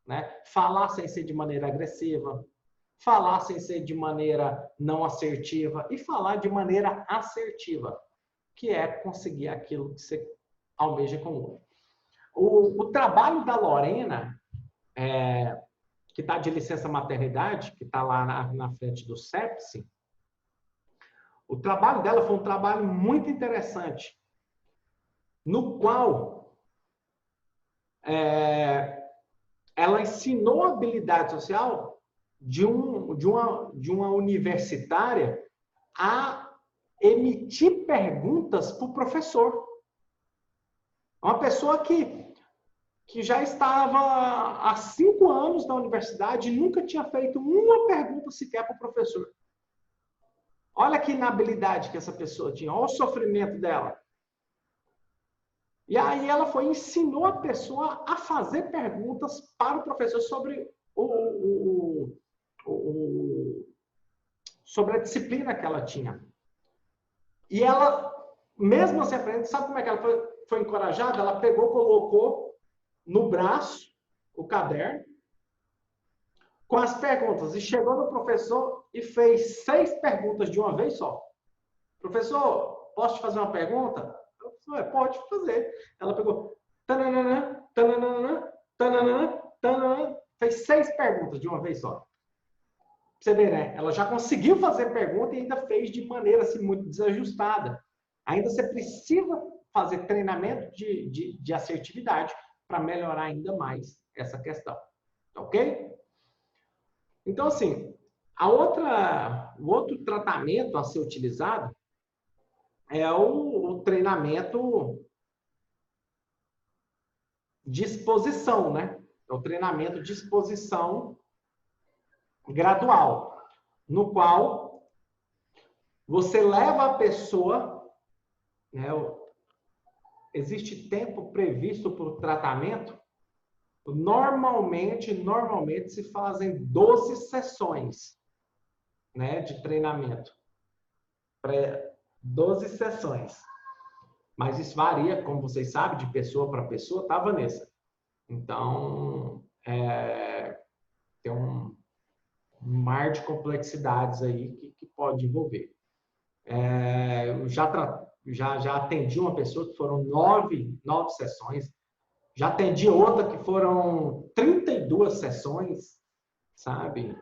S1: né? Falar sem ser de maneira agressiva, falar sem ser de maneira não assertiva e falar de maneira assertiva, que é conseguir aquilo que você almeja com o outro. O trabalho da Lorena, que está de licença maternidade, que está lá na frente do CEPSI, o trabalho dela foi um trabalho muito interessante, no qual ela ensinou a habilidade social de uma universitária a emitir perguntas para o professor. Uma pessoa que já estava há 5 anos na universidade e nunca tinha feito uma pergunta sequer para o professor. Olha que inabilidade que essa pessoa tinha, olha o sofrimento dela. E aí ela ensinou a pessoa a fazer perguntas para o professor sobre sobre a disciplina que ela tinha. E ela, mesmo assim aprendendo, sabe como é que ela foi encorajada? Ela pegou, colocou no braço o caderno com as perguntas e chegou no professor e fez 6 perguntas de uma vez só. Professor, posso te fazer uma pergunta? Pode fazer. Ela pegou, tananana, tananana, tananana, tananana, fez 6 perguntas de uma vez só. Pra você ver, né? Ela já conseguiu fazer pergunta e ainda fez de maneira assim, muito desajustada. Ainda você precisa fazer treinamento de assertividade para melhorar ainda mais essa questão. Ok? Então, assim, o outro tratamento a ser utilizado é o treinamento de exposição, né? É o treinamento de exposição gradual, no qual você leva a pessoa, né? Existe tempo previsto para o tratamento. Normalmente se fazem 12 sessões, né, de treinamento. 12 sessões. Mas isso varia, como vocês sabem, de pessoa para pessoa, tá, Vanessa? Então, tem um mar de complexidades aí que pode envolver. Eu já atendi uma pessoa que foram 9 sessões. Já atendi outra que foram 32 sessões, sabe?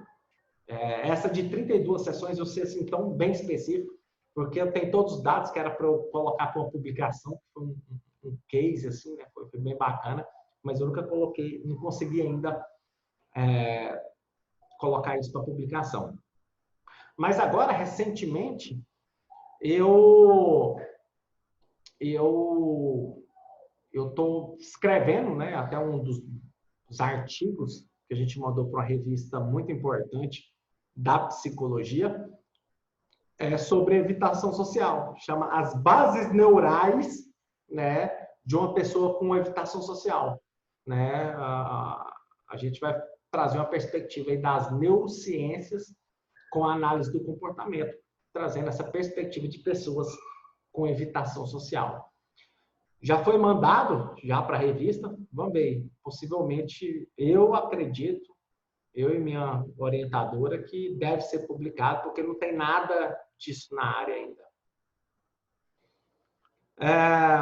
S1: Essa de 32 sessões eu sei assim tão bem específico, porque eu tenho todos os dados que era para eu colocar para uma publicação, que foi um case assim, né? Foi bem bacana, mas eu nunca coloquei, não consegui ainda colocar isso para publicação. Mas agora, recentemente, eu estou escrevendo, né, até um dos artigos que a gente mandou para uma revista muito importante da psicologia, sobre evitação social. Chama As Bases Neurais, né, de uma pessoa com evitação social. Né? A gente vai trazer uma perspectiva aí das neurociências com a análise do comportamento, trazendo essa perspectiva de pessoas com evitação social. Já foi mandado já para a revista, vamos ver, possivelmente, eu acredito, eu e minha orientadora, que deve ser publicado, porque não tem nada disso na área ainda.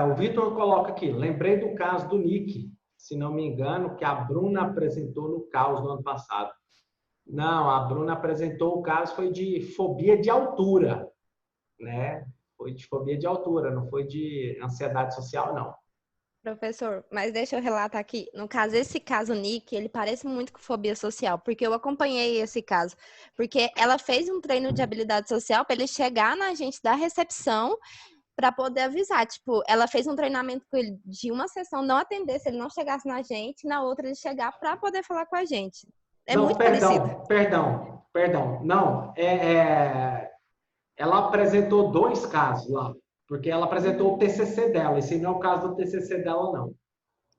S1: O Vitor coloca aqui, lembrei do caso do Nick, se não me engano, que a Bruna apresentou no Caos no ano passado. Não, a Bruna apresentou o caso, foi de fobia de altura, né? Foi de fobia de altura, não foi de ansiedade social, não.
S2: Professor, mas deixa eu relatar aqui. No caso, esse caso, Nick, ele parece muito com fobia social, porque eu acompanhei esse caso. Porque ela fez um treino de habilidade social para ele chegar na gente da recepção para poder avisar. Tipo, ela fez um treinamento com ele de uma sessão, não atender se ele não chegasse na gente, na outra ele chegar para poder falar com a gente. É
S1: Não,
S2: muito parecido.
S1: perdão. Não, ela apresentou 2 casos lá, porque ela apresentou o TCC dela. Esse não é o caso do TCC dela, não.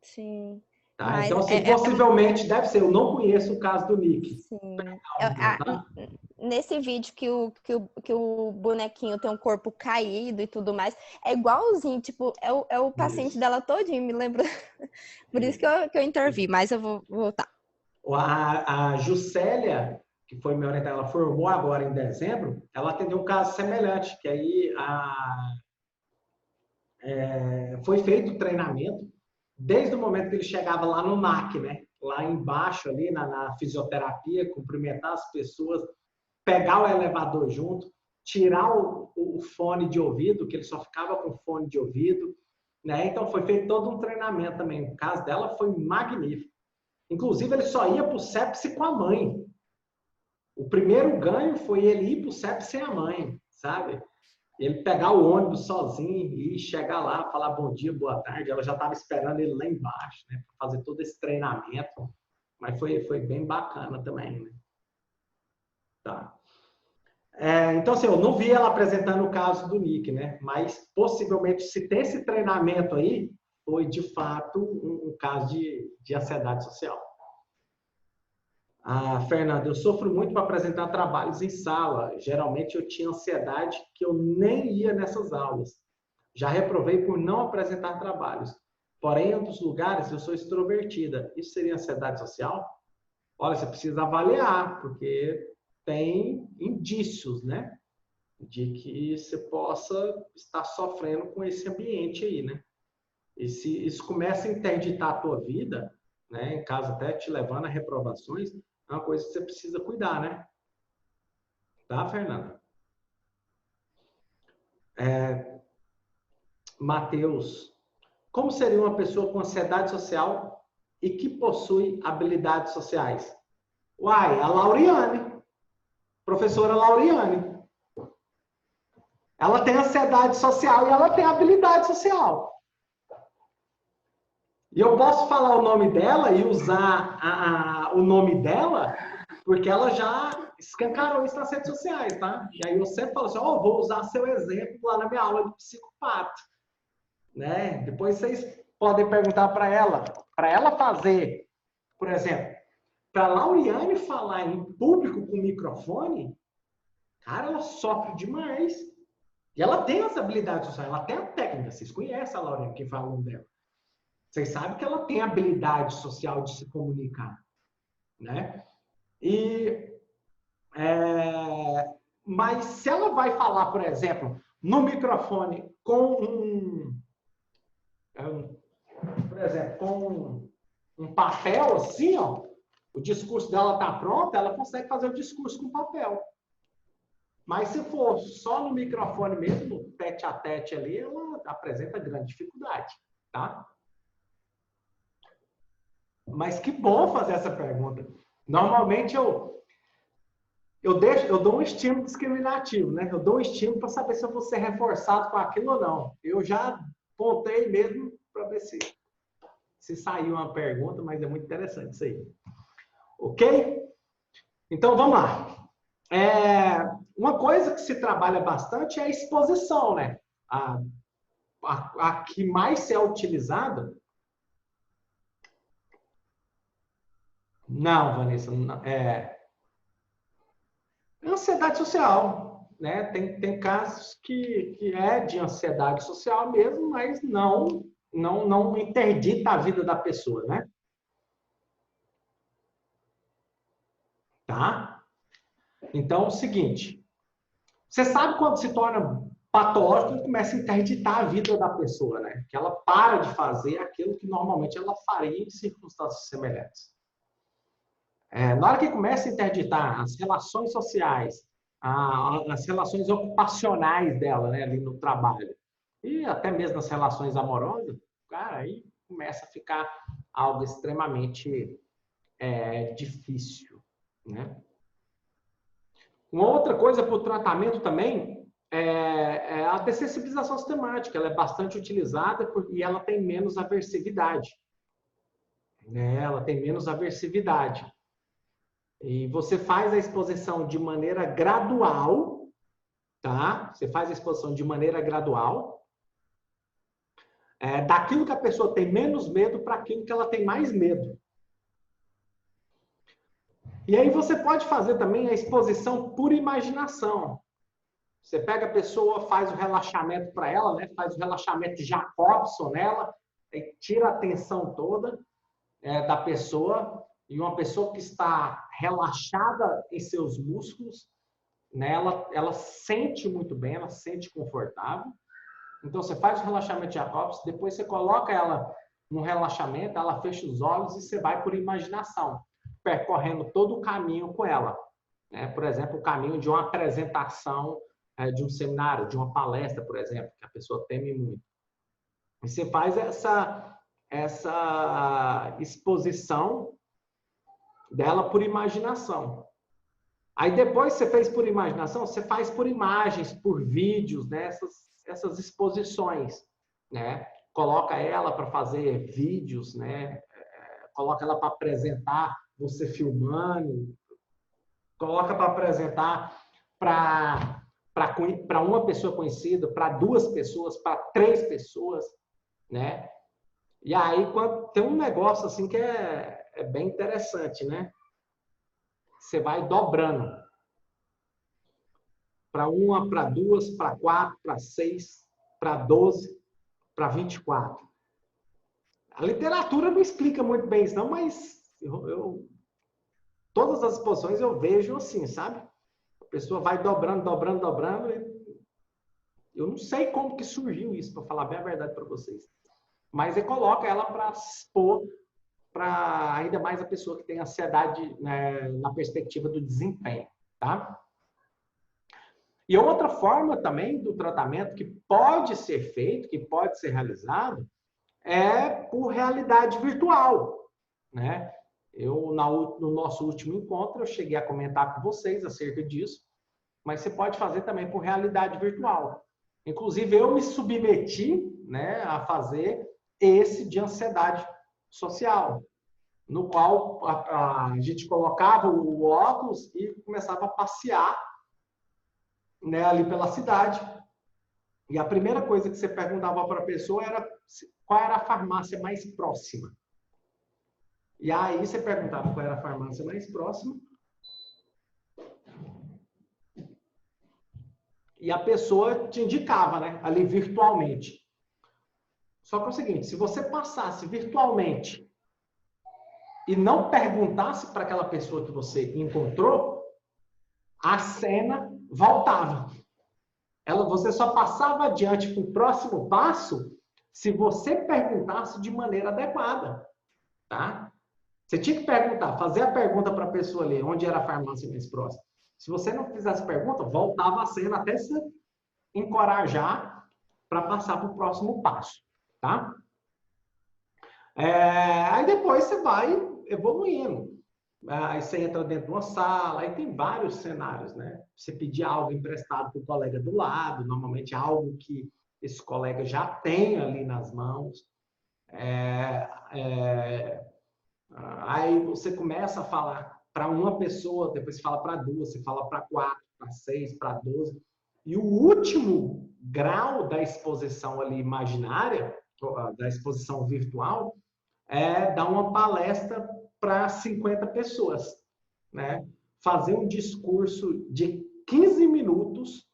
S2: Sim.
S1: Tá?
S2: Mas
S1: Então, assim, possivelmente deve ser. Eu não conheço o caso do Nick.
S2: Sim.
S1: Tá?
S2: Nesse vídeo que o bonequinho tem um corpo caído e tudo mais, é igualzinho, tipo, é o paciente dela todinho, me lembra. Por isso que eu intervi, mas eu vou voltar.
S1: A Juscelia, que foi minha orientada, ela formou agora em dezembro, ela atendeu um caso semelhante, que aí foi feito o treinamento, desde o momento que ele chegava lá no NAC, né? Lá embaixo, ali na fisioterapia, cumprimentar as pessoas, pegar o elevador junto, tirar o fone de ouvido, que ele só ficava com fone de ouvido, né? Então foi feito todo um treinamento também. O caso dela foi magnífico. Inclusive, ele só ia para o sepse com a mãe. O primeiro ganho foi ele ir para o sepse sem a mãe, sabe? Ele pegar o ônibus sozinho e chegar lá, falar bom dia, boa tarde. Ela já estava esperando ele lá embaixo, né? Para fazer todo esse treinamento. Mas foi bem bacana também, né? Tá. Então, assim, eu não vi ela apresentando o caso do Nick, né? Mas, possivelmente, se tem esse treinamento aí, foi, de fato, um caso de ansiedade social. Fernanda, eu sofro muito para apresentar trabalhos em sala. Geralmente, eu tinha ansiedade que eu nem ia nessas aulas. Já reprovei por não apresentar trabalhos. Porém, em outros lugares, eu sou extrovertida. Isso seria ansiedade social? Olha, você precisa avaliar, porque tem indícios, né? De que você possa estar sofrendo com esse ambiente aí, né? E se isso começa a interditar a tua vida, né, em caso até te levando a reprovações, é uma coisa que você precisa cuidar, né? Tá, Fernanda? Matheus, como seria uma pessoa com ansiedade social e que possui habilidades sociais? Uai, a Lauriane, professora Lauriane. Ela tem ansiedade social e ela tem habilidade social. E eu posso falar o nome dela e usar o nome dela, porque ela já escancarou isso nas redes sociais, tá? E aí eu sempre falo assim, vou usar seu exemplo lá na minha aula de psicopata. Né? Depois vocês podem perguntar para ela fazer, por exemplo, para a Lauriane falar em público com microfone, cara, ela sofre demais. E ela tem essa habilidade social, ela tem a técnica. Vocês conhecem a Lauriane, quem fala o nome dela. Vocês sabem que ela tem habilidade social de se comunicar, né? Mas se ela vai falar, por exemplo, no microfone com um papel assim, ó, o discurso dela tá pronto, ela consegue fazer o discurso com papel. Mas se for só no microfone mesmo, tete a tete ali, ela apresenta grande dificuldade, tá? Mas que bom fazer essa pergunta. Normalmente eu dou um estímulo discriminativo, né? Eu dou um estímulo para saber se eu vou ser reforçado com aquilo ou não. Eu já pontei mesmo para ver se saiu uma pergunta, mas é muito interessante isso aí. Ok? Então vamos lá. Uma coisa que se trabalha bastante é a exposição, né? A que mais é utilizada. Não, Vanessa, ansiedade social, né? Tem casos que é de ansiedade social mesmo, mas não interdita a vida da pessoa, né? Tá? Então, é o seguinte, você sabe quando se torna patológico e começa a interditar a vida da pessoa, né? Que ela para de fazer aquilo que normalmente ela faria em circunstâncias semelhantes. Na hora que começa a interditar as relações sociais, as relações ocupacionais dela, né, ali no trabalho, e até mesmo as relações amorosas, cara, aí começa a ficar algo extremamente difícil, né? Uma outra coisa para o tratamento também é a dessensibilização sistemática. Ela é bastante utilizada e ela tem menos aversividade. Né? Ela tem menos aversividade. E você faz a exposição de maneira gradual, tá? Você faz a exposição de maneira gradual, daquilo que a pessoa tem menos medo para aquilo que ela tem mais medo. E aí você pode fazer também a exposição por imaginação. Você pega a pessoa, faz o relaxamento para ela, né? Faz o relaxamento Jacobson nela, tira a tensão toda da pessoa, e uma pessoa que está relaxada em seus músculos, né? Ela sente muito bem, ela se sente confortável. Então você faz o relaxamento Jacobson, depois você coloca ela no relaxamento, ela fecha os olhos e você vai por imaginação, percorrendo todo o caminho com ela. Né? Por exemplo, o caminho de uma apresentação de um seminário, de uma palestra, por exemplo, que a pessoa teme muito. E você faz essa exposição dela por imaginação. Aí depois você fez por imaginação, você faz por imagens, por vídeos, né? Essas exposições, né? Coloca ela para fazer vídeos, né? Coloca ela para apresentar você filmando, coloca para apresentar para uma pessoa conhecida, para 2 pessoas, para 3 pessoas, né? E aí tem um negócio assim que é bem interessante, né? Você vai dobrando. Para 1, para 2, para 4, para 6, para 12, para 24. A literatura não explica muito bem isso, não, mas todas as exposições eu vejo assim, sabe? A pessoa vai dobrando, dobrando, dobrando. Eu não sei como que surgiu isso, para falar bem a verdade para vocês. Mas ele coloca ela para expor para ainda mais a pessoa que tem ansiedade, né, na perspectiva do desempenho, tá? E outra forma também do tratamento que pode ser feito, que pode ser realizado, é por realidade virtual, né? No nosso último encontro, eu cheguei a comentar com vocês acerca disso, mas você pode fazer também por realidade virtual. Inclusive, eu me submeti, né, a fazer esse de ansiedade social, no qual a gente colocava o óculos e começava a passear, né, ali pela cidade. E a primeira coisa que você perguntava para a pessoa era qual era a farmácia mais próxima. E aí você perguntava qual era a farmácia mais próxima. E a pessoa te indicava, né, ali virtualmente. Só que é o seguinte, se você passasse virtualmente e não perguntasse para aquela pessoa que você encontrou, a cena voltava. Você só passava adiante para o próximo passo se você perguntasse de maneira adequada, tá? Você tinha que perguntar, fazer a pergunta para a pessoa ali, onde era a farmácia mais próxima. Se você não fizesse pergunta, voltava a cena até se encorajar para passar para o próximo passo, tá? Aí depois você vai evoluindo. Aí você entra dentro de uma sala, aí tem vários cenários, né? Você pedir algo emprestado para o colega do lado, normalmente algo que esse colega já tem ali nas mãos. Aí você começa a falar para uma pessoa, depois você fala para 2, você fala para 4, para 6, para 12. E o último grau da exposição ali imaginária, da exposição virtual, é dar uma palestra para 50 pessoas, né? Fazer um discurso de 15 minutos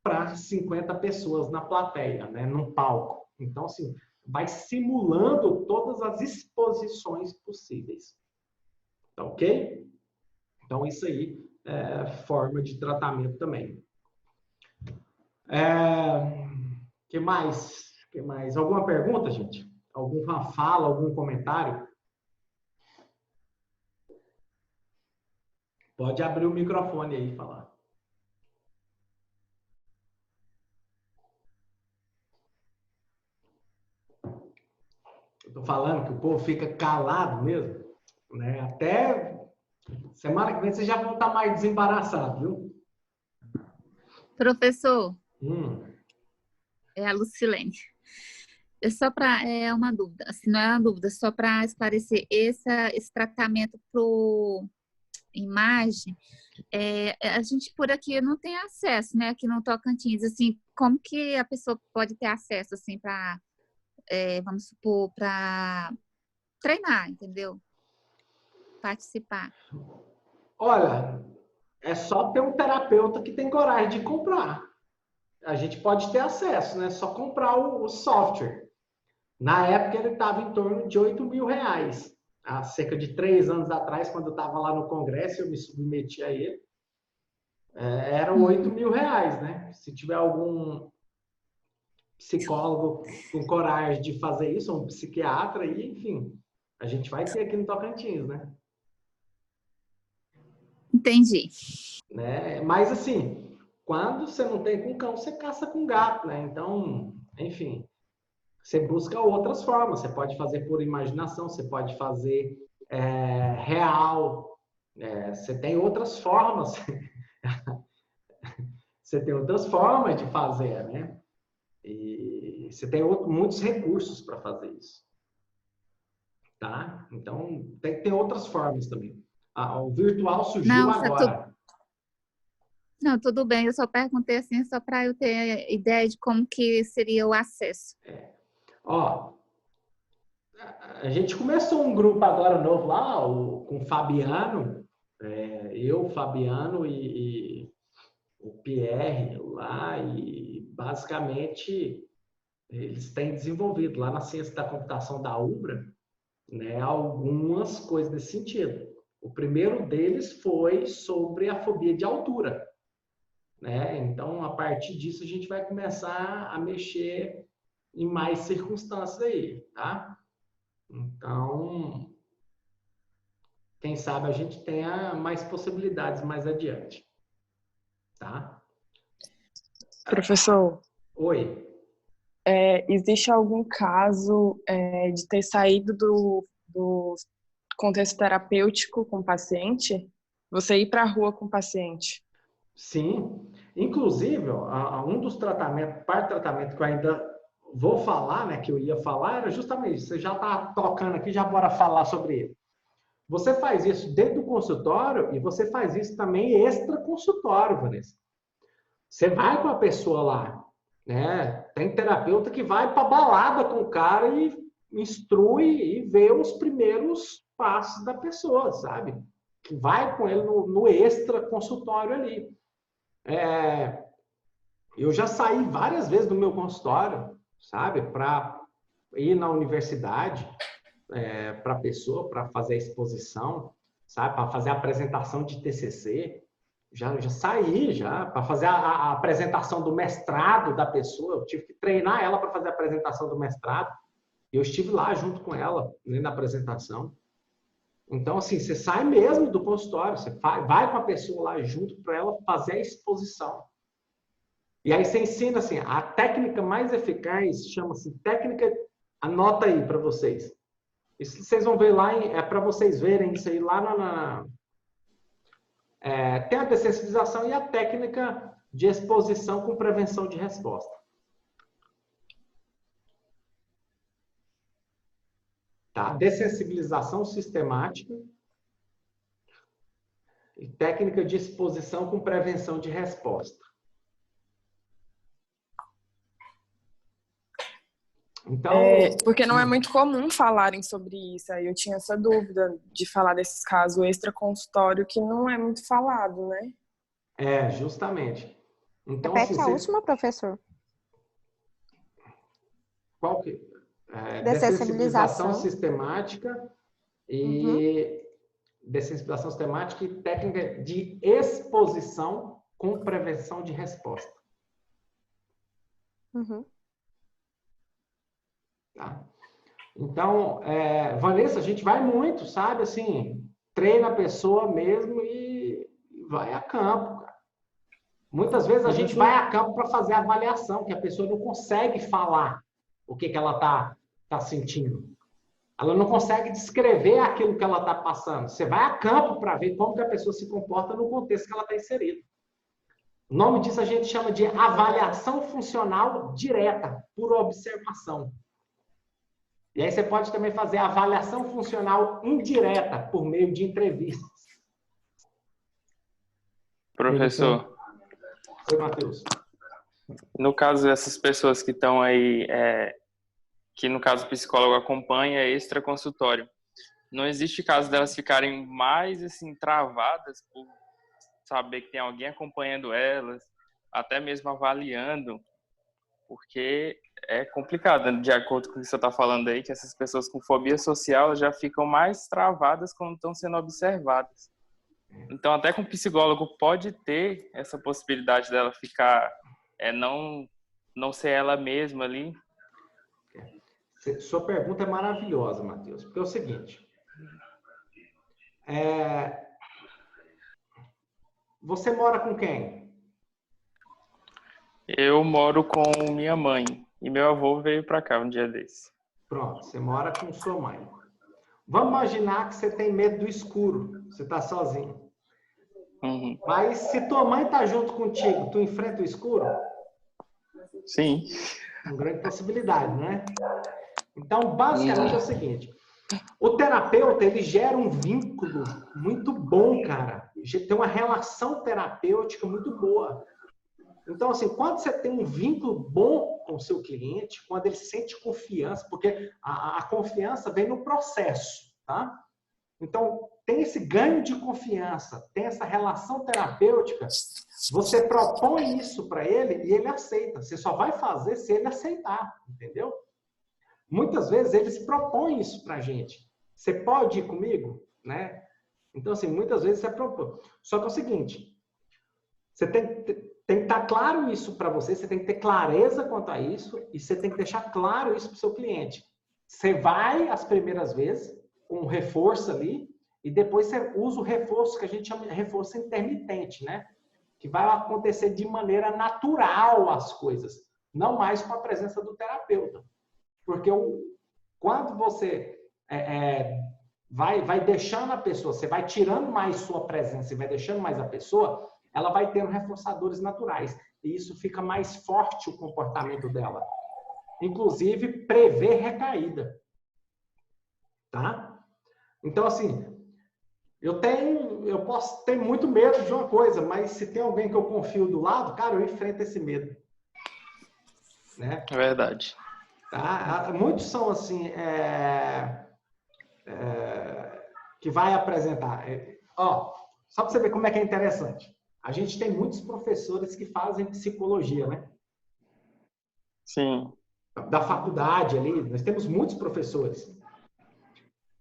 S1: para 50 pessoas na plateia, né? Num palco. Então, assim, vai simulando todas as exposições possíveis. Tá ok? Então, isso aí é forma de tratamento também. Que mais? Que mais? Alguma pergunta, gente? Alguma fala, algum comentário? Pode abrir o microfone aí e falar. Eu tô falando que o povo fica calado mesmo, né? Até semana que vem você já vão estar mais desembaraçado, viu?
S10: Professor,
S1: Hum.
S10: é a Lucilene. É uma dúvida, assim, não é uma dúvida, só para esclarecer, esse tratamento pro imagem, a gente por aqui não tem acesso, né, aqui no Tocantins, assim, como que a pessoa pode ter acesso, assim, para, vamos supor, para treinar, entendeu? Participar.
S1: Olha, é só ter um terapeuta que tem coragem de comprar. A gente pode ter acesso, né? Só comprar o software. Na época ele estava em torno de R$ 8.000. Há cerca de 3 anos atrás, quando eu estava lá no congresso, eu me submeti a ele. Eram R$ 8.000, né? Se tiver algum psicólogo com coragem de fazer isso, ou um psiquiatra, e, enfim, a gente vai ter aqui no Tocantins, né?
S10: Entendi.
S1: Né? Mas, assim, quando você não tem com cão, você caça com gato, né? Então, enfim, você busca outras formas. Você pode fazer por imaginação, você pode fazer real. Você tem outras formas. Você tem outras formas de fazer, né? E você tem muitos recursos para fazer isso. Tá? Então, tem outras formas também. O virtual surgiu agora.
S10: Não, tudo bem. Eu só perguntei assim, só para eu ter ideia de como que seria o acesso.
S1: Ó, a gente começou um grupo agora novo lá, com o Fabiano, eu, Fabiano e o Pierre lá, e basicamente eles têm desenvolvido lá na ciência da computação da UBRA, né, algumas coisas desse sentido. O primeiro deles foi sobre a fobia de altura, né? Então, a partir disso, a gente vai começar a mexer em mais circunstâncias aí, tá? Então, quem sabe a gente tenha mais possibilidades mais adiante, tá?
S11: Professor,
S1: Oi.
S11: existe algum caso de ter saído do contexto terapêutico com o paciente? Você ir para a rua com o paciente?
S1: Sim. Inclusive, um dos tratamentos, parte do tratamento que eu ainda vou falar, né, que eu ia falar, era justamente isso. Você já está tocando aqui, já bora falar sobre ele. Você faz isso dentro do consultório e você faz isso também extra-consultório, Vanessa. Você vai com a pessoa lá, né? Tem terapeuta que vai para balada com o cara e instrui e vê os primeiros passos da pessoa, sabe? Que vai com ele no extra-consultório ali. Eu já saí várias vezes do meu consultório, sabe? Para ir na universidade, para a pessoa, para fazer a exposição, sabe? Para fazer a apresentação de TCC. Já saí, para fazer a apresentação do mestrado da pessoa. Eu tive que treinar ela para fazer a apresentação do mestrado. Eu estive lá junto com ela, né, na apresentação. Então, assim, você sai mesmo do consultório, você vai com a pessoa lá junto para ela fazer a exposição. E aí você ensina, assim, a técnica mais eficaz chama-se técnica, anota aí para vocês. Isso vocês vão ver lá, para vocês verem isso aí lá tem a dessensibilização e a técnica de exposição com prevenção de resposta. Tá? Dessensibilização sistemática e técnica de exposição com prevenção de resposta. Então,
S11: porque não é muito comum falarem sobre isso. Aí eu tinha essa dúvida de falar desses casos extra-consultório que não é muito falado, né?
S1: Justamente. Então,
S2: Repete a última, professor.
S1: Qual que?
S2: Dessensibilização
S1: sistemática e dessensibilização sistemática e técnica de exposição com prevenção de resposta. Tá? Então, Vanessa, a gente vai muito, sabe? Assim, treina a pessoa mesmo e vai a campo, cara. Muitas vezes a gente vai a campo para fazer a avaliação, que a pessoa não consegue falar o que ela está sentindo. Ela não consegue descrever aquilo que ela está passando. Você vai a campo para ver como que a pessoa se comporta no contexto que ela está inserida. O nome disso a gente chama de avaliação funcional direta, por observação. E aí você pode também fazer avaliação funcional indireta, por meio de entrevistas.
S9: Professor.
S1: Oi, Matheus.
S9: No caso dessas pessoas que estão aí, que no caso o psicólogo acompanha extra consultório, não existe caso delas ficarem mais assim travadas por saber que tem alguém acompanhando elas, até mesmo avaliando, porque é complicado, de acordo com o que você está falando aí, que essas pessoas com fobia social já ficam mais travadas quando estão sendo observadas. Então, até com o psicólogo pode ter essa possibilidade dela ficar, não ser ela mesma ali.
S1: Sua pergunta é maravilhosa, Matheus, porque é o seguinte, você mora com quem?
S9: Eu moro com minha mãe e meu avô veio para cá um dia desse.
S1: Pronto, você mora com sua mãe. Vamos imaginar que você tem medo do escuro, você está sozinho.
S9: Uhum.
S1: Mas se tua mãe está junto contigo, tu enfrenta o escuro?
S9: Sim.
S1: Uma grande possibilidade, né? Então, basicamente é o seguinte, o terapeuta, ele gera um vínculo muito bom, cara. Tem uma relação terapêutica muito boa. Então, assim, quando você tem um vínculo bom com o seu cliente, quando ele sente confiança, porque a confiança vem no processo, tá? Então, tem esse ganho de confiança, tem essa relação terapêutica, você propõe isso para ele e ele aceita. Você só vai fazer se ele aceitar, entendeu? Muitas vezes eles propõem isso para a gente. Você pode ir comigo? Né? Então, assim, muitas vezes você propõe. Só que é o seguinte, você tem que estar claro isso para você, você tem que ter clareza quanto a isso e você tem que deixar claro isso para o seu cliente. Você vai as primeiras vezes com um reforço ali e depois você usa o reforço que a gente chama de reforço intermitente, né? Que vai acontecer de maneira natural as coisas, não mais com a presença do terapeuta. Porque quando você vai deixando a pessoa, você vai tirando mais sua presença e vai deixando mais a pessoa, ela vai tendo reforçadores naturais. E isso fica mais forte o comportamento dela. Inclusive, prevê recaída. Tá? Então, assim, eu posso ter muito medo de uma coisa, mas se tem alguém que eu confio do lado, cara, eu enfrento esse medo. Né?
S9: É verdade.
S1: Tá? Muitos são assim, que vai apresentar. Só para você ver como é que é interessante. A gente tem muitos professores que fazem psicologia, né?
S9: Sim.
S1: Da faculdade ali, nós temos muitos professores.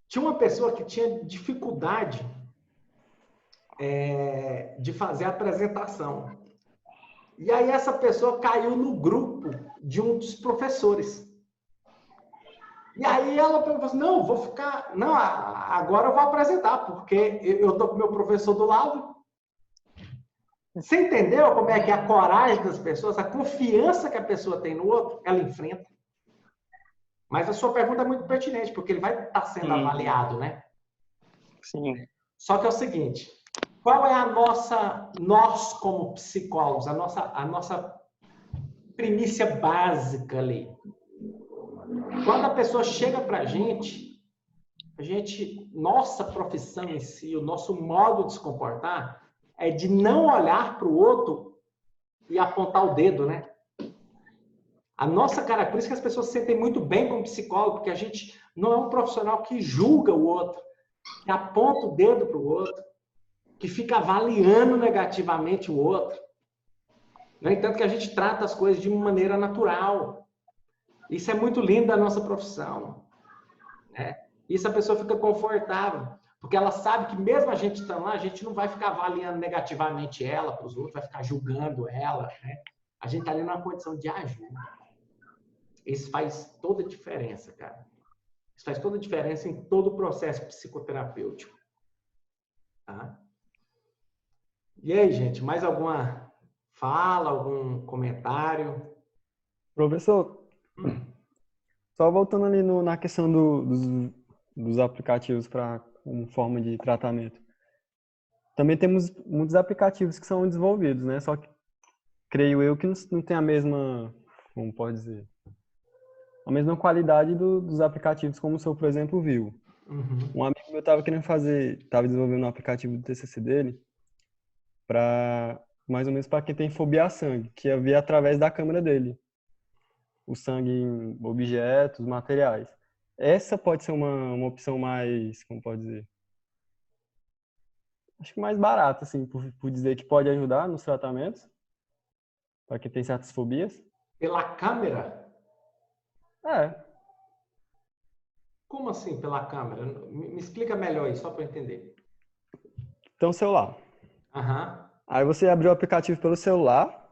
S1: Tinha uma pessoa que tinha dificuldade de fazer a apresentação. E aí essa pessoa caiu no grupo de um dos professores. E aí ela falou assim, não, agora eu vou apresentar, porque eu estou com o meu professor do lado. Você entendeu como é que é a coragem das pessoas, a confiança que a pessoa tem no outro, ela enfrenta? Mas a sua pergunta é muito pertinente, porque ele vai estar sendo avaliado, né?
S9: Sim.
S1: Só que é o seguinte, qual é nós como psicólogos, a nossa primícia básica ali? Quando a pessoa chega para a gente, nossa profissão em si, o nosso modo de se comportar, é de não olhar para o outro e apontar o dedo, né? A nossa cara, por isso que as pessoas se sentem muito bem como psicólogo, porque a gente não é um profissional que julga o outro, que aponta o dedo para o outro, que fica avaliando negativamente o outro. No entanto, que a gente trata as coisas de uma maneira natural. Isso é muito lindo da nossa profissão. Né? Isso a pessoa fica confortável, porque ela sabe que mesmo a gente estando lá, a gente não vai ficar avaliando negativamente ela para os outros, vai ficar julgando ela. Né? A gente está ali numa condição de ajuda. Isso faz toda a diferença, cara. Isso faz toda a diferença em todo o processo psicoterapêutico. Tá? E aí, gente, mais alguma fala, algum comentário?
S8: Professor, só voltando ali na questão dos aplicativos para como forma de tratamento. Também temos muitos aplicativos que são desenvolvidos, né? Só que creio eu que não tem a mesma, como pode dizer, a mesma qualidade dos aplicativos como o senhor, por exemplo, viu. Um amigo meu estava desenvolvendo um aplicativo do TCC dele para mais ou menos para quem tem fobia a sangue, que ia ver através da câmera dele o sangue em objetos, materiais. Essa pode ser uma opção mais, como pode dizer, acho que mais barata, assim, por dizer que pode ajudar nos tratamentos para quem tem certas fobias.
S1: Pela câmera?
S8: É.
S1: Como assim, pela câmera? Me explica melhor isso, só para eu entender.
S8: Então, celular.
S1: Aham.
S8: Aí você abriu o aplicativo pelo celular.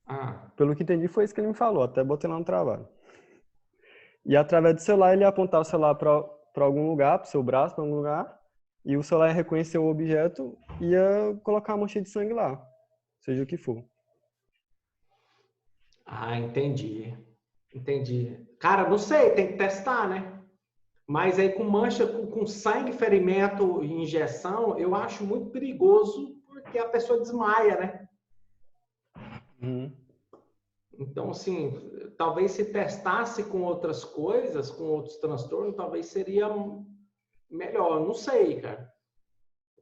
S1: Ah.
S8: Pelo que entendi, foi isso que ele me falou. Até botei lá no trabalho. E através do celular, ele ia apontar o celular para algum lugar, para o seu braço, para algum lugar. E o celular ia reconhecer o objeto e ia colocar a mancha de sangue lá. Seja o que for.
S1: Ah, entendi. Entendi. Cara, não sei, tem que testar, né? Mas aí com mancha, com sangue, ferimento e injeção, eu acho muito perigoso porque a pessoa desmaia, né? Então, assim, talvez se testasse com outras coisas, com outros transtornos, talvez seria melhor. Não sei, cara.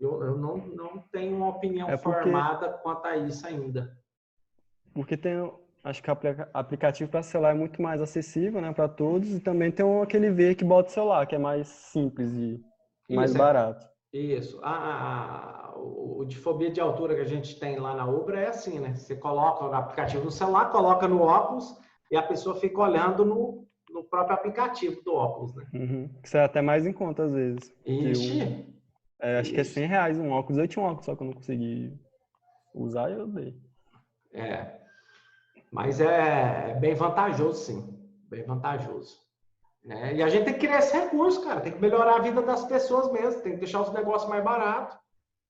S1: Eu não tenho uma opinião formada quanto a isso ainda.
S8: Porque acho que o aplicativo para celular é muito mais acessível, né, para todos. E também tem aquele V que bota o celular, que é mais simples e mais barato.
S1: Isso. O de fobia de altura que a gente tem lá na Ubra é assim, né? Você coloca o aplicativo no celular, coloca no óculos e a pessoa fica olhando no próprio aplicativo do óculos, né?
S8: Isso é até mais em conta, às vezes.
S1: Ixi.
S8: Acho que é R$100 um óculos. Eu tinha um óculos, só que eu não consegui usar e eu dei.
S1: Mas é bem vantajoso, sim. Bem vantajoso. Né? E a gente tem que criar esse recurso, cara. Tem que melhorar a vida das pessoas mesmo. Tem que deixar os negócios mais baratos.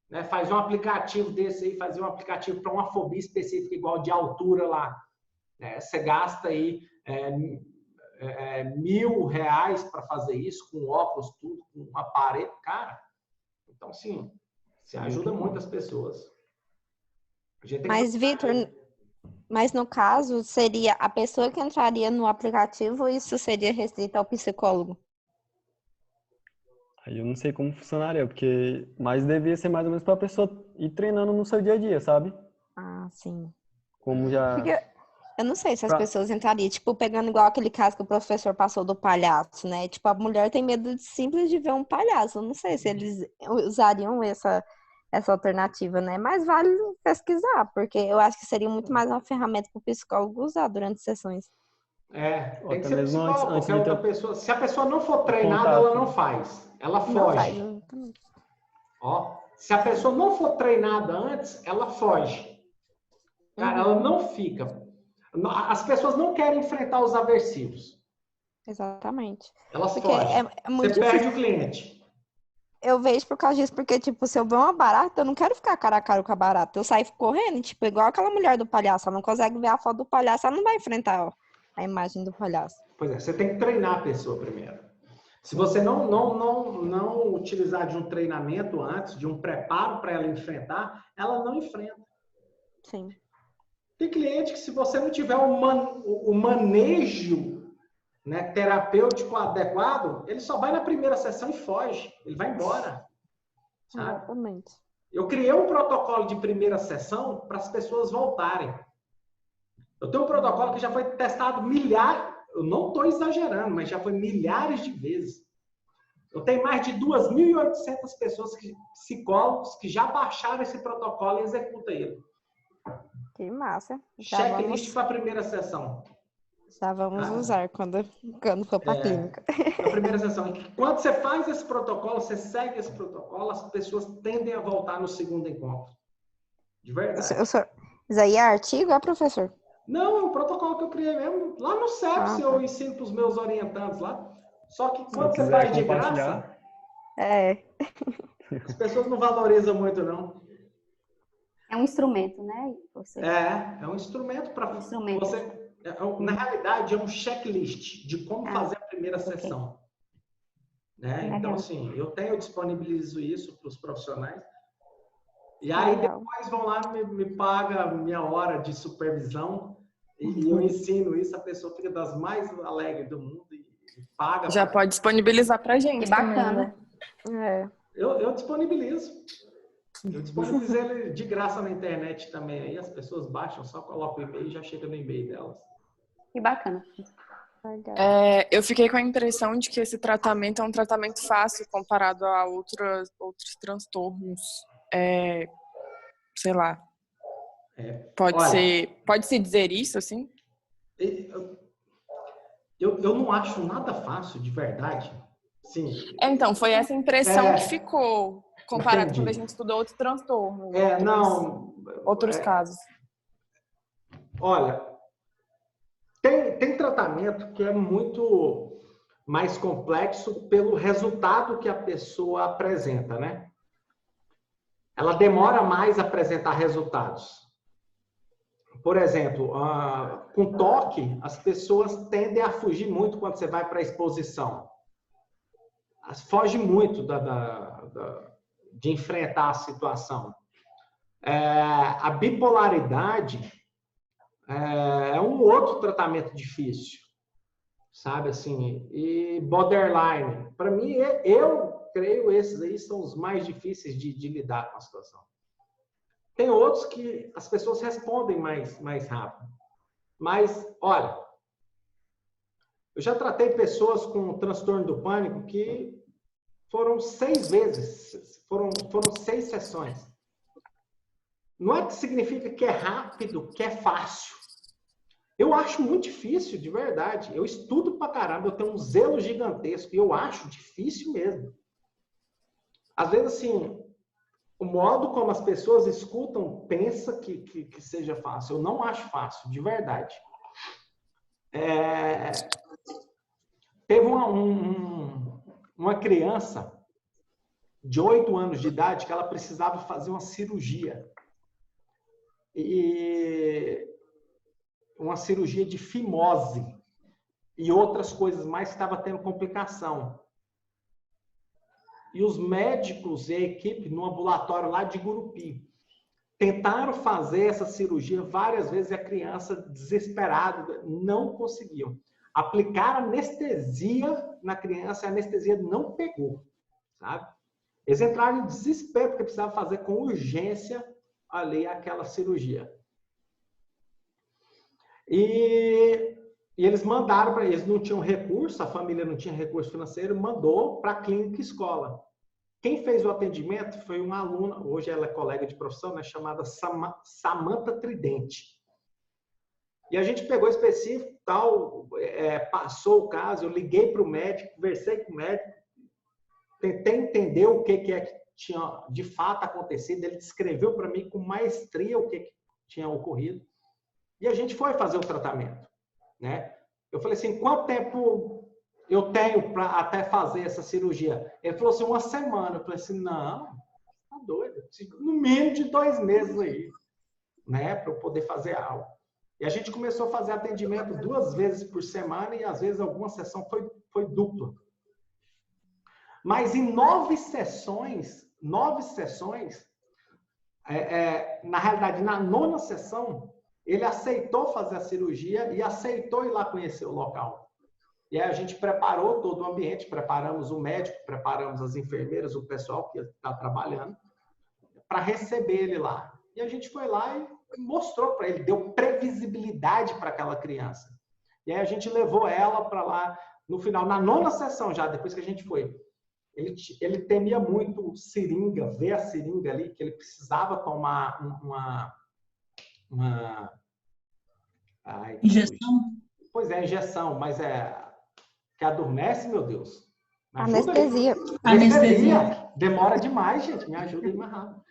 S1: Né? Faz um aplicativo desse aí, fazer um aplicativo para uma fobia específica, igual de altura lá. Né? Você gasta aí R$1.000 para fazer isso, com óculos, tudo, com um aparelho. Cara, então, sim, você ajuda muitas pessoas.
S2: Mas, Vitor, mas no caso, seria a pessoa que entraria no aplicativo ou isso seria restrito ao psicólogo?
S8: Aí eu não sei como funcionaria, mas devia ser mais ou menos para a pessoa ir treinando no seu dia a dia, sabe?
S2: Ah, sim.
S8: Como já...
S2: Porque eu não sei se as pessoas entrariam, tipo, pegando igual aquele caso que o professor passou do palhaço, né? Tipo, a mulher tem medo simples de ver um palhaço. Eu não sei se eles usariam essa alternativa, né? Mas vale pesquisar, porque eu acho que seria muito mais uma ferramenta para o psicólogo usar durante sessões.
S1: Tem que ser psicólogo, qualquer outra pessoa. Se a pessoa não for treinada, ela não faz. Ela foge. Ó, se a pessoa não for treinada antes, ela foge. Cara, ela não fica. As pessoas não querem enfrentar os aversivos.
S2: Exatamente.
S1: Elas
S2: porque
S1: fogem.
S2: é muito
S1: Você
S2: difícil.
S1: perde o cliente.
S2: Eu vejo por causa disso, porque, tipo, se eu ver uma barata, eu não quero ficar cara a cara com a barata. Eu saio correndo, tipo, igual aquela mulher do palhaço. Ela não consegue ver a foto do palhaço, ela não vai enfrentar a imagem do palhaço.
S1: Pois é, você tem que treinar a pessoa primeiro. Se você não utilizar de um treinamento antes, de um preparo para ela enfrentar, ela não enfrenta.
S2: Sim.
S1: Tem cliente que, se você não tiver o manejo, né, terapêutico adequado, ele só vai na primeira sessão e foge. Ele vai embora. Sabe?
S2: Exatamente.
S1: Eu criei um protocolo de primeira sessão para as pessoas voltarem. Eu tenho um protocolo que já foi testado milhares, eu não estou exagerando, mas já foi milhares de vezes. Eu tenho mais de 2.800 pessoas, psicólogos, que já baixaram esse protocolo e executam ele.
S2: Que massa.
S1: Checklist para a primeira sessão.
S2: Já vamos usar quando for para a clínica.
S1: Na primeira sessão. Quando você faz esse protocolo, você segue esse protocolo, as pessoas tendem a voltar no segundo encontro. De verdade.
S2: Isso aí é artigo, professor?
S1: Não, é um protocolo que eu criei mesmo. Lá no CEPS eu ensino para os meus orientantes lá. Só que quando você faz de graça, as pessoas não valorizam muito, não.
S6: É um instrumento, né?
S1: É um instrumento para você. Na realidade, é um checklist de como fazer a primeira sessão. Né? Então, assim, eu disponibilizo isso para os profissionais. E aí, depois vão lá, me paga minha hora de supervisão e eu ensino isso, a pessoa fica das mais alegres do mundo e paga.
S11: Já pode disponibilizar pra gente.
S6: Que bacana.
S11: Também, né?
S1: Eu disponibilizo. Eu disponibilizo ele de graça na internet também. Aí as pessoas baixam, só colocam o e-mail e já chega no e-mail delas.
S6: Que bacana.
S11: Eu fiquei com a impressão de que esse tratamento é um tratamento fácil comparado a outros transtornos. Sei lá. Pode-se dizer isso, assim?
S1: Eu não acho nada fácil, de verdade. Sim.
S11: Então, foi essa impressão que ficou, comparado quando a gente estudou outros transtornos. Outros casos.
S1: Olha, tem tratamento que é muito mais complexo pelo resultado que a pessoa apresenta, né? Ela demora mais a apresentar resultados. Por exemplo, com toque, as pessoas tendem a fugir muito quando você vai para a exposição. Foge muito de enfrentar a situação. A bipolaridade é um outro tratamento difícil, sabe assim? E borderline, para mim, eu creio esses aí são os mais difíceis de lidar com a situação. Tem outros que as pessoas respondem mais rápido. Mas, olha, eu já tratei pessoas com transtorno do pânico que foram 6 vezes, foram 6 sessões. Não é que significa que é rápido, que é fácil. Eu acho muito difícil, de verdade. Eu estudo pra caramba, eu tenho um zelo gigantesco e eu acho difícil mesmo. Às vezes, assim, o modo como as pessoas escutam pensa que seja fácil. Eu não acho fácil, de verdade. Teve uma criança de 8 anos de idade que ela precisava fazer uma cirurgia. E uma cirurgia de fimose e outras coisas mais que estava tendo complicação. E os médicos e a equipe no ambulatório lá de Gurupi tentaram fazer essa cirurgia várias vezes e a criança, desesperada, não conseguiu. Aplicaram anestesia na criança e a anestesia não pegou, sabe? Eles entraram em desespero porque precisavam fazer com urgência ali aquela cirurgia. E eles mandaram para eles, não tinham recurso, a família não tinha recurso financeiro, mandou para a clínica escola. Quem fez o atendimento foi uma aluna, hoje ela é colega de profissão, né, chamada Samantha Tridente. E a gente pegou específico, tal, passou o caso, eu liguei para o médico, conversei com o médico, tentei entender o que tinha de fato acontecido, ele descreveu para mim com maestria o que tinha ocorrido. E a gente foi fazer o tratamento, né? Eu falei assim, quanto tempo eu tenho para até fazer essa cirurgia? Ele falou assim, 1 semana. Eu falei assim, não, tá doido. No mínimo de 2 meses aí, né? Para eu poder fazer algo. E a gente começou a fazer atendimento 2 vezes por semana e às vezes alguma sessão foi dupla. Mas em 9 sessões, na realidade, na 9ª sessão, ele aceitou fazer a cirurgia e aceitou ir lá conhecer o local. E aí a gente preparou todo o ambiente, preparamos o médico, preparamos as enfermeiras, o pessoal que está trabalhando, para receber ele lá. E a gente foi lá e mostrou para ele, deu previsibilidade para aquela criança. E aí a gente levou ela para lá, no final, na 9ª sessão já, depois que a gente foi. Ele temia muito seringa, ver a seringa ali, que ele precisava tomar uma
S13: injeção?
S1: Pois é, injeção, mas que adormece, meu Deus.
S2: Anestesia.
S1: Anestesia. Demora demais, gente. Me ajuda aí mais rápido.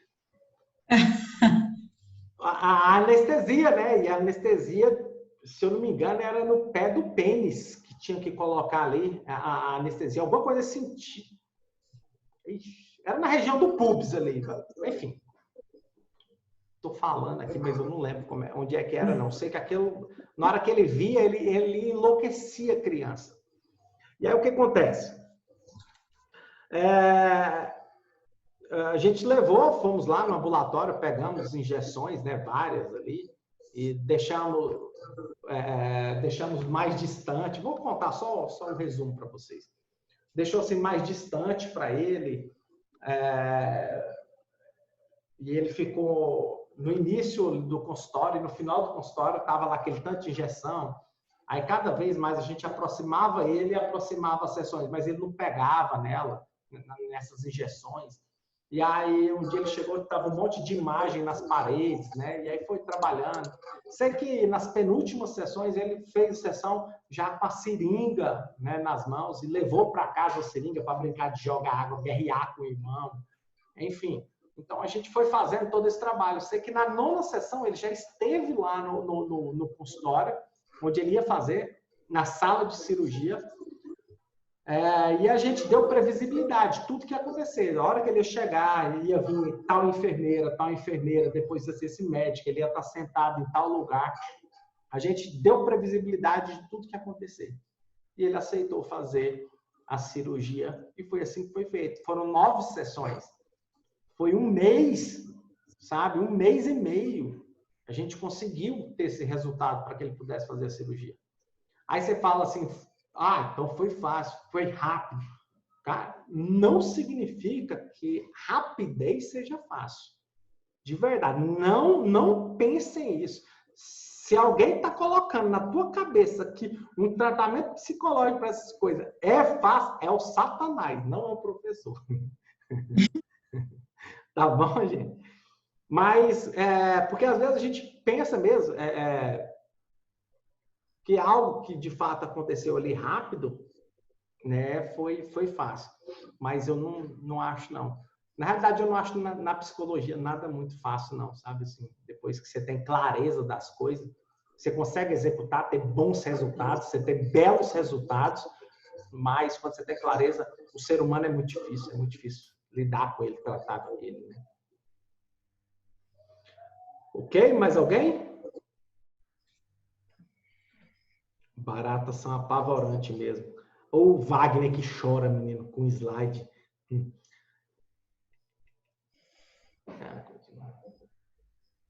S1: A anestesia, né? E a anestesia, se eu não me engano, era no pé do pênis que tinha que colocar ali a anestesia. Alguma coisa assim. Era na região do pubis ali. Enfim. tô falando aqui, mas eu não lembro onde é que era, não. Sei que aquilo, na hora que ele via, ele enlouquecia a criança. E aí o que acontece? A gente fomos lá no ambulatório, pegamos injeções, né, várias ali, e deixamos mais distante. Vou contar só um resumo para vocês. Deixou assim mais distante para ele, e ele ficou no início do consultório e no final do consultório estava lá aquele tanto de injeção. Aí cada vez mais a gente aproximava ele e aproximava as sessões, mas ele não pegava nessas injeções. E aí um dia ele chegou e estava um monte de imagem nas paredes, né? E aí foi trabalhando. Sei que nas penúltimas sessões ele fez sessão já com a seringa, né, nas mãos e levou para casa a seringa para brincar de jogar água, guerrear com o irmão. Enfim, então a gente foi fazendo todo esse trabalho. Sei que na 9ª sessão ele já esteve lá no consultório, onde ele ia fazer, na sala de cirurgia. E a gente deu previsibilidade, tudo que ia acontecer. A hora que ele ia chegar, ia vir tal enfermeira, depois ia ser esse médico, ele ia estar sentado em tal lugar. A gente deu previsibilidade de tudo que ia acontecer. E ele aceitou fazer a cirurgia e foi assim que foi feito. Foram 9 sessões. Foi um mês, sabe? 1 mês e meio. A gente conseguiu ter esse resultado para que ele pudesse fazer a cirurgia. Aí você fala assim, então foi fácil, foi rápido. Cara, não significa que rapidez seja fácil. De verdade, não pensem nisso. Se alguém está colocando na tua cabeça que um tratamento psicológico para essas coisas é fácil, é o Satanás, não é o professor. Tá bom, gente? Mas, porque às vezes a gente pensa mesmo que algo que de fato aconteceu ali rápido, né, foi fácil. Mas eu não acho, não. Na realidade, eu não acho na psicologia nada muito fácil, não, sabe? Assim, depois que você tem clareza das coisas, você consegue executar, ter bons resultados, você ter belos resultados, mas quando você tem clareza, o ser humano é muito difícil lidar com ele, tratar com ele, né? Ok? Mais alguém? Baratas são apavorantes mesmo. Ou o Wagner que chora, menino, com slide.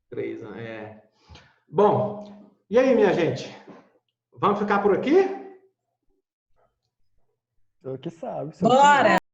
S1: 3, Bom, e aí, minha gente? Vamos ficar por aqui?
S8: Eu que sabe.
S13: Bora!